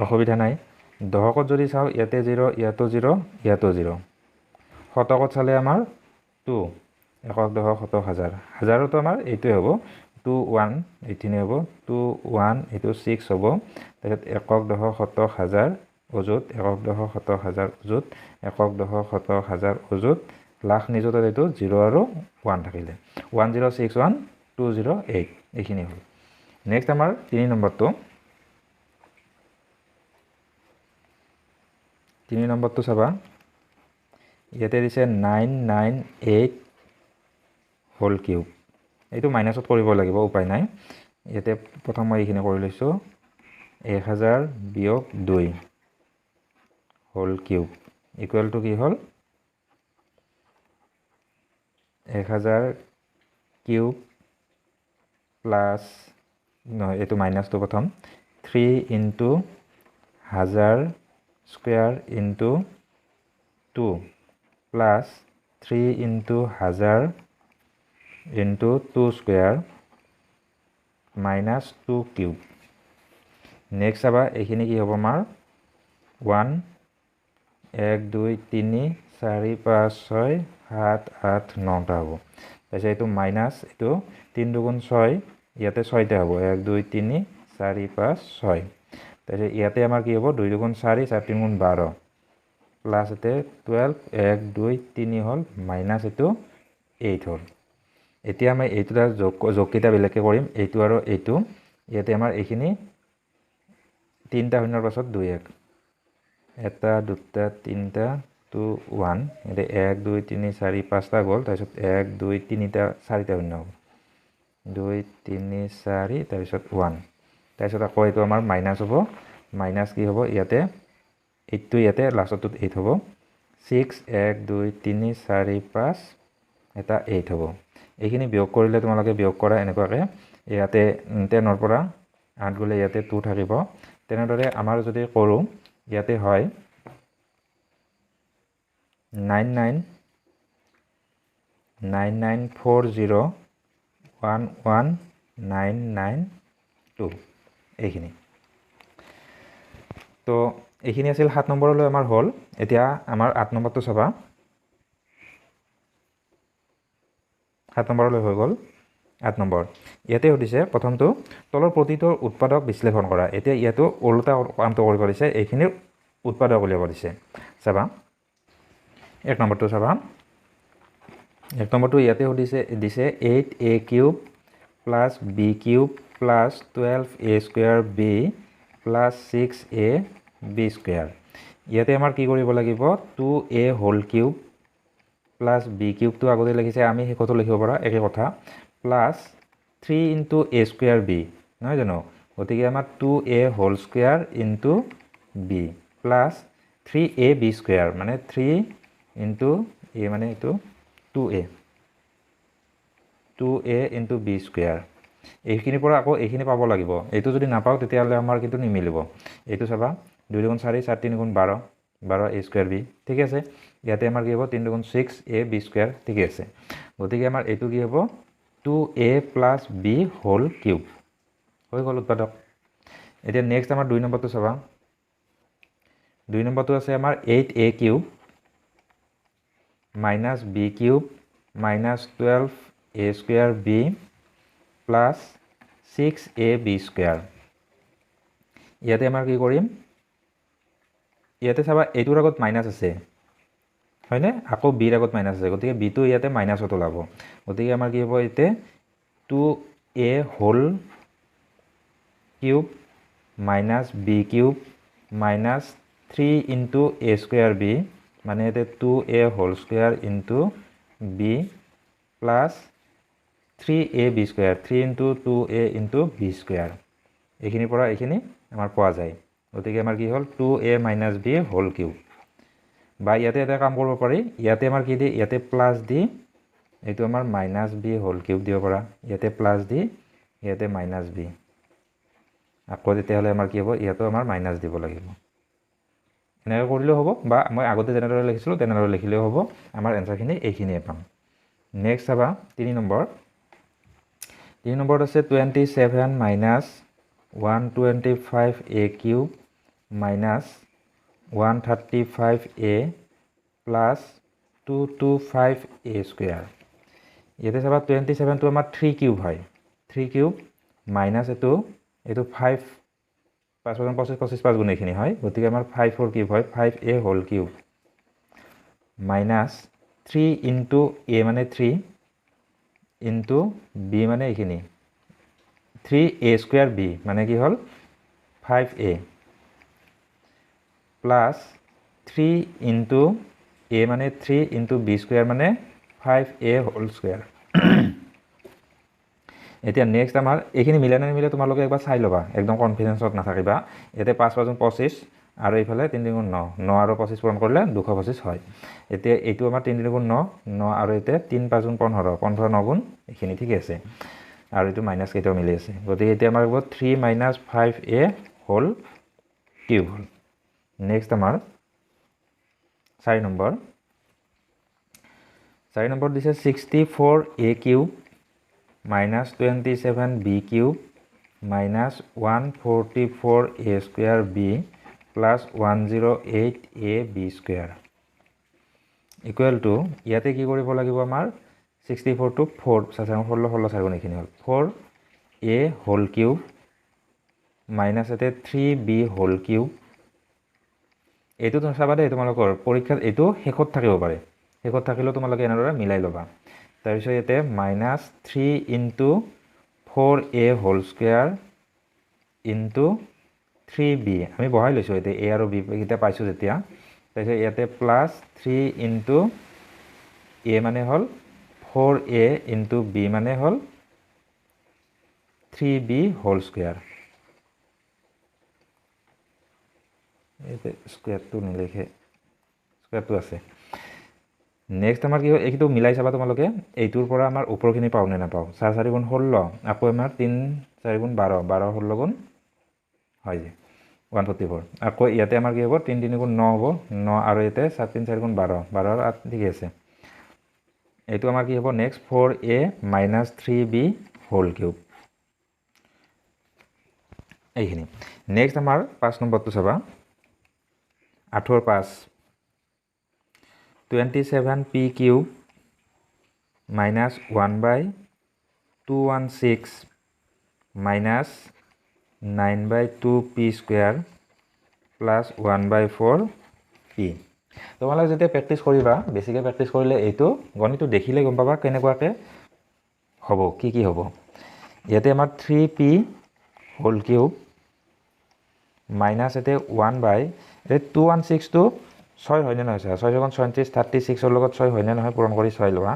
অসুবিধা নাই দহকত যদি চাও ইয়াতে 0 ইয়াতো 0 ইয়াতো 0 শতকত চালে আমাৰ 2 একক দহক শতক হাজাৰ হাজাৰতো আমাৰ এইটোই হ'ব 2 1 এইখিনি হ'ব 2 1 এটো 6 হ'ব তাৰপিছত একক দহক শতক হাজাৰ অযুত একক দহক শতক হাজাৰ অযুত একক দহক শতক হাজাৰ অযুত লাখ নিযুতত এটো 0 আৰু 1 থাকিলে 1061 208 এইখিনি হ'ল নেক্সট আমাৰ 3 নম্বৰটো 3 নম্বৰটো চাবা ইয়াতে দিছে 998 হোল কিউব এইটো মাইনাসত কৰিব লাগিব উপায় নাই ইয়াতে প্ৰথম মই এইখিনি কৰি লৈছো 1000 বিয়োগ 2 হোল কিউব ইকুৱেল টু কি হ'ল 1000 কিউব প্লাস নহয় এটো মাইনাসটো প্ৰথম 3 into 1000 square into 2 plus 3 into 1000 into 2 square minus 2 cube next aba এইখিনি কি হ'ব আমাৰ 1 1 2 3 4 5 6 7 8 9 টা হ'ব তাইছে এটো মাইনাস এটো 3 2 গুণ 6 ইয়াতে 6 টা হ'ব 1 2 3 4 5 6 তাইছে ইয়াতে আমাৰ কি হ'ব 2 2 গুণ 4 4 3 গুণ 12 প্লাস এতে 12 1 2 3 হল মাইনাস এটো 8 হল এতিয়া আমি এইটোৰ যোগকিটা বেলেকে কৰিম এইটো আৰু এইটো ইয়াতে আমাৰ এইখিনি তিনটা শূন্যৰ পাছত 2 1 এটা দুটা তিনটা 2 1 এতে 1 2 3 4 5টা গল তাৰপিছত 1 2 3টা 4টা শূন্য হ'ব 2 3 4 তাৰপিছত 1 তাৰপিছত আকৌ এইটো আমাৰ মাইনাস হ'ব মাইনাস কি হ'ব ইয়াতে এইটো ইয়াতে লাষ্টত 8 হ'ব 6 1 2 3 4 5 এটা 8 হ'ব এইখিনি বিয়োগ কৰিলে তোমালোকে বিয়োগ কৰা এনেকুৱাকে ইয়াতে 10 ৰ পৰা 8 গলে ইয়াতে 2 থাকিব তেনেদৰে আমাৰ যদি কৰো ইয়াতে হয় 999940119992 এইখিনি তো এইখিনি আছিল 7 নম্বৰলৈ আমাৰ হল এতিয়া আমাৰ 8 নম্বৰটো চাবা 7 নম্বৰলৈ হৈ গল 8 নম্বৰ ইয়াতে হদিছে প্ৰথমটো তলৰ প্ৰতিটোৰ উৎপাদক বিশ্লেষণ কৰা এতিয়া ইয়াতো ওলটা কামটো কৰিব দিছে এইখিনি উৎপাদক উলিয়াব দিছে চাবা 1 নম্বৰটো চাবা 1 নম্বৰটো ইয়াতে হদিছে দিছে 8a cube plus b cube plus 12a square b plus 6a b square ইয়াতে আমাৰ কি কৰিব লাগিব 2a whole cube plus b কিউবটো আগতে লিখিছে আমি শেষতো লিখিব পাৰা একে কথা plus 3 into a square b নহয় জানো গতিকে আমাৰ 2a whole square into b plus 3ab square মানে 3 ইনটু a মানে এটো 2a ইনটু b স্কয়াৰ এইখিনি পৰা আকৌ এইখিনি পাব লাগিব এইটো যদি নাপাও তেতিয়াহলে আমাৰ কিন্তু নিমিলিব এইটো চাবা 2 গুণ 4 7 3 গুণ 12 12 a স্কয়াৰ b ঠিক আছে ইয়াতে আমাৰ কি হ'ব 3 গুণ 6 a b স্কয়াৰ ঠিক আছে গতিকে আমাৰ এইটো কি হ'ব 2a plus b whole cube হৈ গ'ল উৎপাদক এতিয়া নেক্সট আমাৰ 2 নম্বৰটো চাবা 2 নম্বৰটো আছে আমাৰ 8a cube minus b cube minus 12a square b plus 6ab square ইয়াতে আমাৰ কি কৰিম ইয়াতে চাবা এইটোৰ আগত মাইনাস আছে হয়নে আকৌ b ৰ আগত মাইনাস আছে গতিকে b টো ইয়াতে মাইনাসত ওলাব গতিকে আমাৰ কি হ'ব ইতে 2a whole cube minus b cube minus 3 into a square b মানে এতে 2a whole square into b plus 3ab square 3 into 2a into b স্কয়াৰ এইখিনি পৰা এইখিনি আমাৰ পোৱা যায় গতিকে আমাৰ কি হ'ল 2a minus b whole cube বা ইয়াতে এটা কাম কৰিব পাৰি ইয়াতে আমাৰ কি দি ইয়াতে প্লাস দি এইটো আমাৰ মাইনাস b হোল কিউব দিব পাৰা ইয়াতে প্লাস দি ইয়াতে মাইনাস b আকৌ তেতিয়াহলে আমাৰ কি হ'ব ইয়াতো আমাৰ মাইনাস দিব লাগিব এনেকৈ কৰিলেও হ'ব বা মই আগতে জেনেৰেল লিখিছিলো তেনেদৰে লিখিলেও হ'ব আমাৰ এনসাৰখিনি এইখিনিয়ে পাম নেক্সট চাবা 3 নম্বৰ আছে 27 minus 125a cube minus 135a plus 225a square ইয়াতে চাবা 27 টো আমাৰ 3 কিউব হয় 3 কিউব মাইনাস এটো 5 5 25 5 গুণ এখিনি হয় গতিকে আমাৰ 5 4 কিউব হয় 5a whole cube minus 3 into a মানে 3 into b মানে এখিনি 3a স্কয়াৰ b মানে কি হল 5a plus 3 into a মানে 3 into b স্কয়াৰ মানে 5a হোল স্কয়াৰ এতিয়া নেক্সট আমাৰ এইখিনি মিলা না নিমিলে তোমালোকে একবাৰ চাই লবা একদম কনফিডেন্সত নাথাকিবা এতে 5 5 25 আৰু এইফালে 3 গুণ 9 9 আৰু 25 পূৰণ কৰিলে 225 হয় এতিয়া এইটো আমাৰ 3 গুণ 9 9 আৰু এতে 3 5 গুণ 15 15 9 গুণ এইখিনি ঠিক আছে আৰু এইটো মাইনাস কেইটাও মিলি আছে গতিকে এতিয়া আমাৰ হ'ব 3 minus 5a হোল কিউব হল নেক্সট আমাৰ 4 নম্বৰ দিছে 64a cube minus 27b cube minus 144a square b plus 108ab square equal to ইয়াতে কি কৰিব লাগিব আমাৰ 64 to 4 16 16 4 গুণ এখিনি হল 4a হোল কিউব minus এতে 3b হোল কিউব এইটো তো চাবা দে তোমালোকৰ পৰীক্ষাত এইটো শেষত থাকিব পাৰে শেষত থাকিলেও তোমালোকে এনেদৰে মিলাই লবা তাৰ পিছত ইয়াতে minus 3 into 4a whole square into 3b আমি বহাই লৈছো এতে a আৰু b কিটা পাইছো যেতিয়া তাৰ পিছত ইয়াতে প্লাস 3 into a মানে হল 4a into b মানে হল 3b হোল স্কয়াৰ এতে স্কয়াৰটো নিলিখে স্কয়াৰটো আছে নেক্সট আমাৰ কি হয় এইটো মিলাই চাবা তোমালোকে এইটোৰ পৰা আমাৰ উপৰখিনি পাও নে নাপাও 4 4 গুণ 16 আকৌ আমাৰ 3 4 গুণ 12 12 16 গুণ হয় যে 144 আকৌ ইয়াতে আমাৰ কি হ'ব 3 3 গুণ 9 হ'ব 9 আৰু ইয়াতে 7 3 4 গুণ 12 12 আৰু 8 ঠিক আছে এইটো আমাৰ কি হ'ব next 4a minus 3b whole cube এইখিনি নেক্সট আমাৰ 5 নম্বৰটো চাবা 8 ৰ 5 27p cube minus 1/216 minus 9/2p square plus 1/4p তোমালোকে যেতিয়া প্ৰেক্টিস কৰিবা বেছিকৈ প্ৰেক্টিস কৰিলে এইটো গণিতটো দেখিলে গম পাবা কেনেকুৱাকে হ'ব কি হ'ব ইয়াতে আমাৰ 3p হোল কিউব মাইনাস এতে 1 বাই এই 216টো 6 হয়নে নহয় 6 6 36 36 ৰ লগত 6 হয়নে নহয় পূৰণ কৰি 6 লোৱা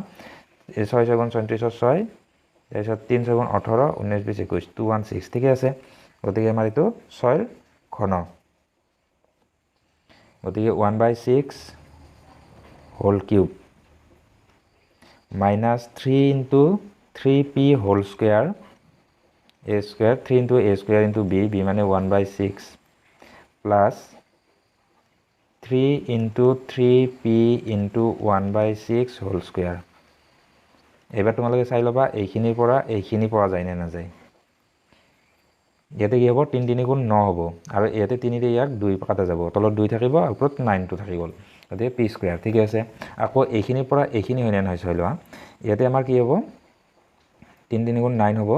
এই 6 6 36 ৰ 6 তাৰপিছত 3 6 18 19 20 21 216 ঠিক আছে গতিকে আমাৰ এইটো 6 ৰ ঘন গতিকে 1/6 whole cube minus 3 into 3p whole square a square 3 into a square into b মানে 1/6 plus 3 into 3p into 1/6 whole square এবাৰ তোমালোকে চাই ল'বা এইখিনিৰ পৰা এইখিনি পোৱা যায় নে নাযায় ইয়াতে কি হ'ব 3 3 গুণ 9 হ'ব আৰু ইয়াতে 3 ৰে ইয়াক 2 কাটা যাব তলত 2 থাকিব আৰু ওপৰত 9 টো থাকি গ'ল গতিকে p স্কয়াৰ ঠিক আছে আকৌ এইখিনিৰ পৰা এইখিনি হয়নে নহয় চাই লোৱা ইয়াতে আমাৰ কি হ'ব 3 3 গুণ 9 হ'ব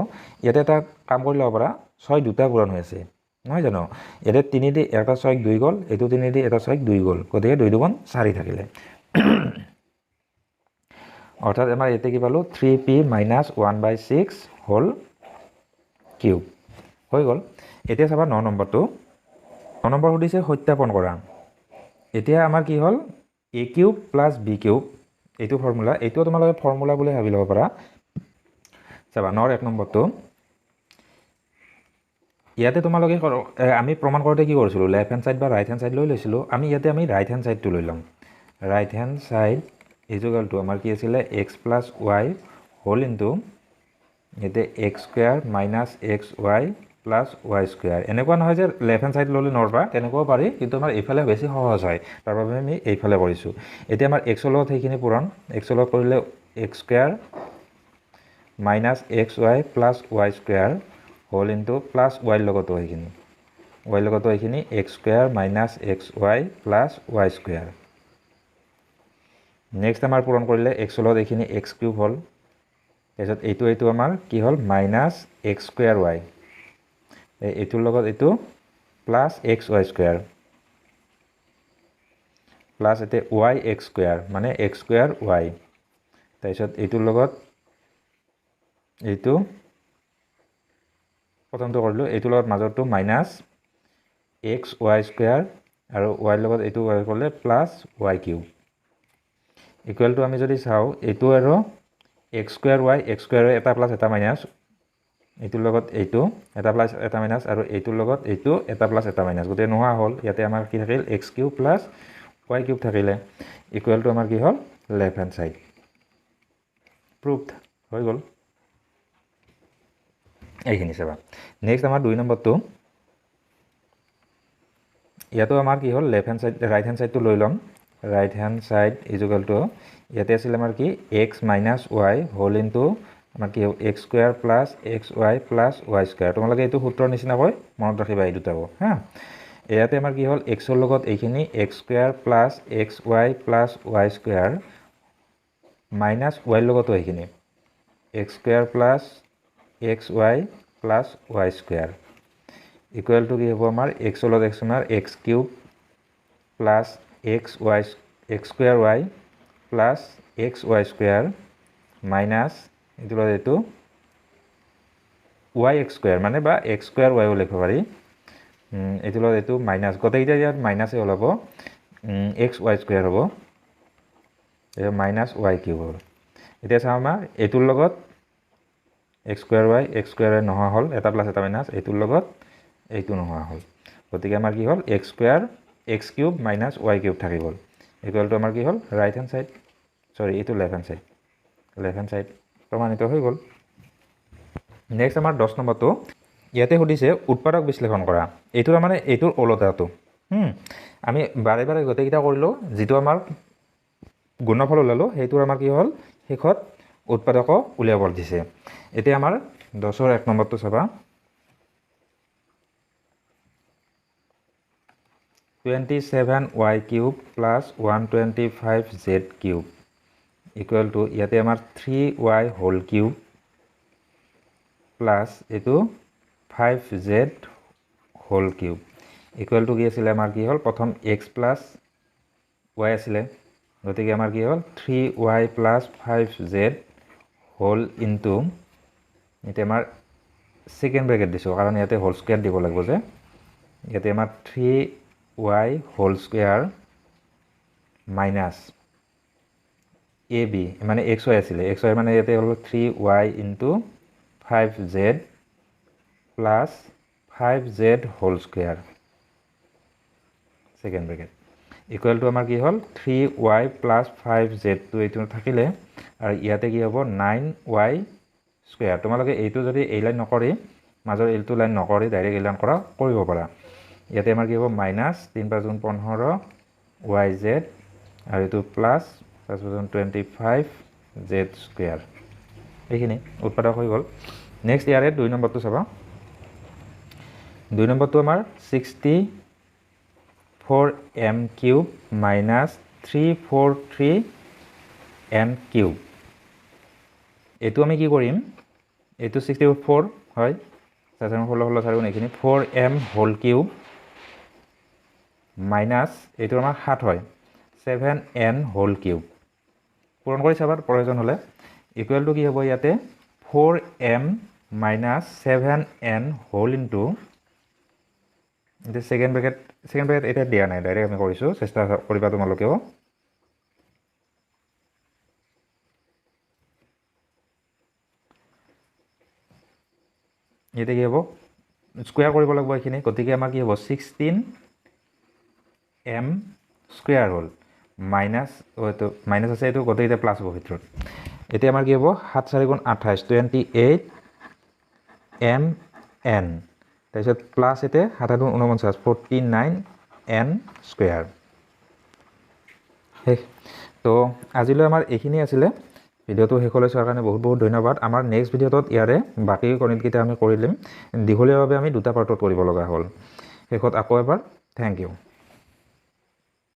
ইয়াতে এটা কাম কৰি ল'ব পাৰা 6 দুটা পূৰণ হৈ আছে নহয় জানো ইয়াতে 3 দি এটা 6 2 গ'ল এইটো 3 দি এটা 6 2 গ'ল গতিকে 2 2 গুণ 4 থাকিলে অৰ্থাৎ আমাৰ ইয়াতে কি পালো 3p - 1/6 হোল কিউব হৈ গ'ল এতিয়া চাবা 9 নম্বৰটো 9 নম্বৰ সুধিছে সত্যাপন কৰা এতিয়া আমাৰ কি হ'ল a cube plus b cube এইটো ফৰ্মুলা এইটো তোমালোকে ফৰ্মুলা বুলি ভাবি ল'ব পাৰা চাবা 9 1 নম্বৰটো ইয়াতে তোমালোকে আমি প্ৰমাণ কৰোতে কি কৰিছিলো লেফট হ্যান্ড সাইড বা ৰাইট হ্যান্ড সাইড লৈ লৈছিলো আমি ইয়াতে আমি ৰাইট হ্যান্ড সাইডটো লৈ লম right hand side equal to আমাৰ কি আছিল x + y হোল ইনটু এতে x square - xy + y square এনেকুৱা নহয় যে লেফট হ্যান্ড সাইড ললে নৰবা তেনেকুৱা পাৰি কিন্তু আমাৰ এইফালে বেছি সহজ হয় তাৰ বাবে আমি এইফালে কৰিছো এতিয়া আমাৰ x ৰ লগত সেইখিনি পূৰণ x ৰ লগত কৰিলে x square - xy + y square whole into plus y লগতো এইখিনি y লগতো এইখিনি x square - xy + y square next আমাৰ পূৰণ কৰিলে x ৰ লগত এইখিনি x কিউব হল তাৰপিছত এইটো আমাৰ কি হল -x স্কয়াৰ y এইটোৰ লগত এইটো প্লাস xy স্কয়াৰ প্লাস এতে yx স্কয়াৰ মানে x স্কয়াৰ y তাৰপিছত এইটোৰ লগত এইটো প্ৰথমটো কৰিলো এইটোৰ লগত মাজৰটো -xy স্কয়াৰ আৰু y লগত এইটো কৰিলে plus y cube equal to আমি যদি চাও এইটো আৰু x স্কয়াৰ y এটা প্লাস এটা মাইনাস এইটোৰ লগত এইটো এটা প্লাস এটা মাইনাস আৰু এইটোৰ লগত এইটো এটা প্লাস এটা মাইনাস গতে নোহোৱা হল ইয়াতে আমাৰ কি থাকিল x cube plus y cube থাকিলে ইকুয়াল টু আমাৰ কি হল লেফট হ্যান্ড সাইড প্ৰুফড হৈ গল এইখিনি চাবা নেক্সট আমাৰ 2 নম্বৰটো ইয়াতো আমাৰ কি হল left hand side right hand সাইডটো লৈ লম right hand side is equal to ইয়াতে আছিল আমাৰ কি x - y হোল ইনটু আমাৰ কি x square plus xy plus y square তোমালোকে এইটো সূত্ৰৰ নিচিনা কয় মনত ৰাখিবা এই দুটাও হা ইয়াতে আমাৰ কি হল x ৰ লগত এইখিনি x square plus xy plus y square minus y লগতো এইখিনি x square plus xy plus y square equal to কি হ'ব আমাৰ x ৰ লগত x cube plus x square y plus xy square minus এটো এটো yx স্কয়ার মানে বা x স্কয়ার y লিখব পাৰি এটো এটো মাইনাস গতেইটা ইয়াত মাইনাসে ওলাব xy স্কয়ার হ'ব এটা মাইনাস y কিউব হ'ব এতিয়া চাও আমাৰ এটোৰ লগত x স্কয়াৰ y নহা হল এটা প্লাস এটা মাইনাস এটোৰ লগত এইটো নহা হল গতিকে আমাৰ কি হল x square x cube minus y cube থাকি গল ইকুয়াল টু আমাৰ কি হল ৰাইট হ্যান্ড সাইড সৰি এইটো লেফট হ্যান্ড সাইড প্ৰমাণিত হৈ গল নেক্সট আমাৰ 10 নম্বৰটো ইয়াতে সুধিছে উৎপাদক বিশ্লেষণ কৰা এইটো মানে এইটোৰ ওলটাটো আমি বাৰে বাৰে গতেইটা কৰিলো যেটো আমাৰ গুণফল ওলালো সেইটোৰ আমাৰ কি হল শেষত উৎপাদক উলিয়াব দিছে এতিয়া আমাৰ 10 ৰ 1 নম্বৰটো চাবা 27y cube plus 125z cube equal to ইয়াতে আমাৰ 3y whole cube plus এইটো 5z whole cube equal to কি আছিল আমাৰ কি হল প্ৰথম x plus y আছিল গতিকে আমাৰ কি হল 3y plus 5z whole into এটা আমাৰ সেকেন্ড ব্ৰ্যাকেট দিছো কাৰণ ইয়াতে হোল স্কয়াৰ দিব লাগিব যে ইয়াতে আমাৰ 3 y whole square minus ab মানে xy আছিলে xy মানে ইয়াতে হ'ল 3y into 5z plus 5z whole square second bracket equal to আমাৰ কি হ'ল 3y প্লাছ 5z তো এইটো থাকিলে আৰু ইয়াতে কি হ'ব 9y স্কোয়াৰ তোমালোকে এইটো যদি এই লাইন নকৰি মাজৰ এইটো লাইন নকৰি ডাইৰেক্ট এই লাইন কৰা কৰিব পাৰা ইয়াতে আমাৰ কি হ'ব মাইনাছ 3 * 5 = 15 yz আৰু এইটো প্লাছ 5 * 25 z স্কোয়াৰ এইখিনি উৎপাদক হৈ গ'ল নেক্সট ইয়াৰে 2 নম্বৰটো চাবা 2 নম্বৰটো আমাৰ 64m cube minus 343m cube এইটো আমি কি কৰিম এইটো 64 হয় 16 এইখিনি 4m হোল কিউব মাইনাছ এইটো আমাৰ 7 হয় 7n হোল কিউব পূৰণ কৰি চাবা প্ৰয়োজন হ'লে ইকুৱেল টু কি হ'ব ইয়াতে 4m minus 7n whole into second bracket এটা দিয়া নাই ডাইৰেক্ট আমি কৰিছোঁ চেষ্টা কৰিবা তোমালোকেও ইয়াতে কি হ'ব স্কোয়াৰ কৰিব লাগিব এইখিনি গতিকে আমাৰ কি হ'ব 16m স্কোয়াৰ হ'ল মাইনাছ এইটো মাইনাছ আছে এইটো গতিকে প্লাছ হ'ব ভিতৰত এতিয়া আমাৰ কি হ'ব 7 * 4 = 28 28m n তাৰপিছত প্লাছ এতে 7 * 2 = 49 49n স্কোয়াৰ তো আজিলৈ আমাৰ এইখিনি আছিলে ভিডিওটো শেষলৈ চোৱাৰ কাৰণে বহুত বহুত ধন্যবাদ আমাৰ নেক্সট ভিডিওটোত ইয়াৰে বাকী গণিতকেইটা আমি কৰি লিম দীঘলীয়াভাৱে আমি দুটা পাৰ্টত কৰিব লগা হ'ল শেষত আকৌ এবাৰ থেংক ইউ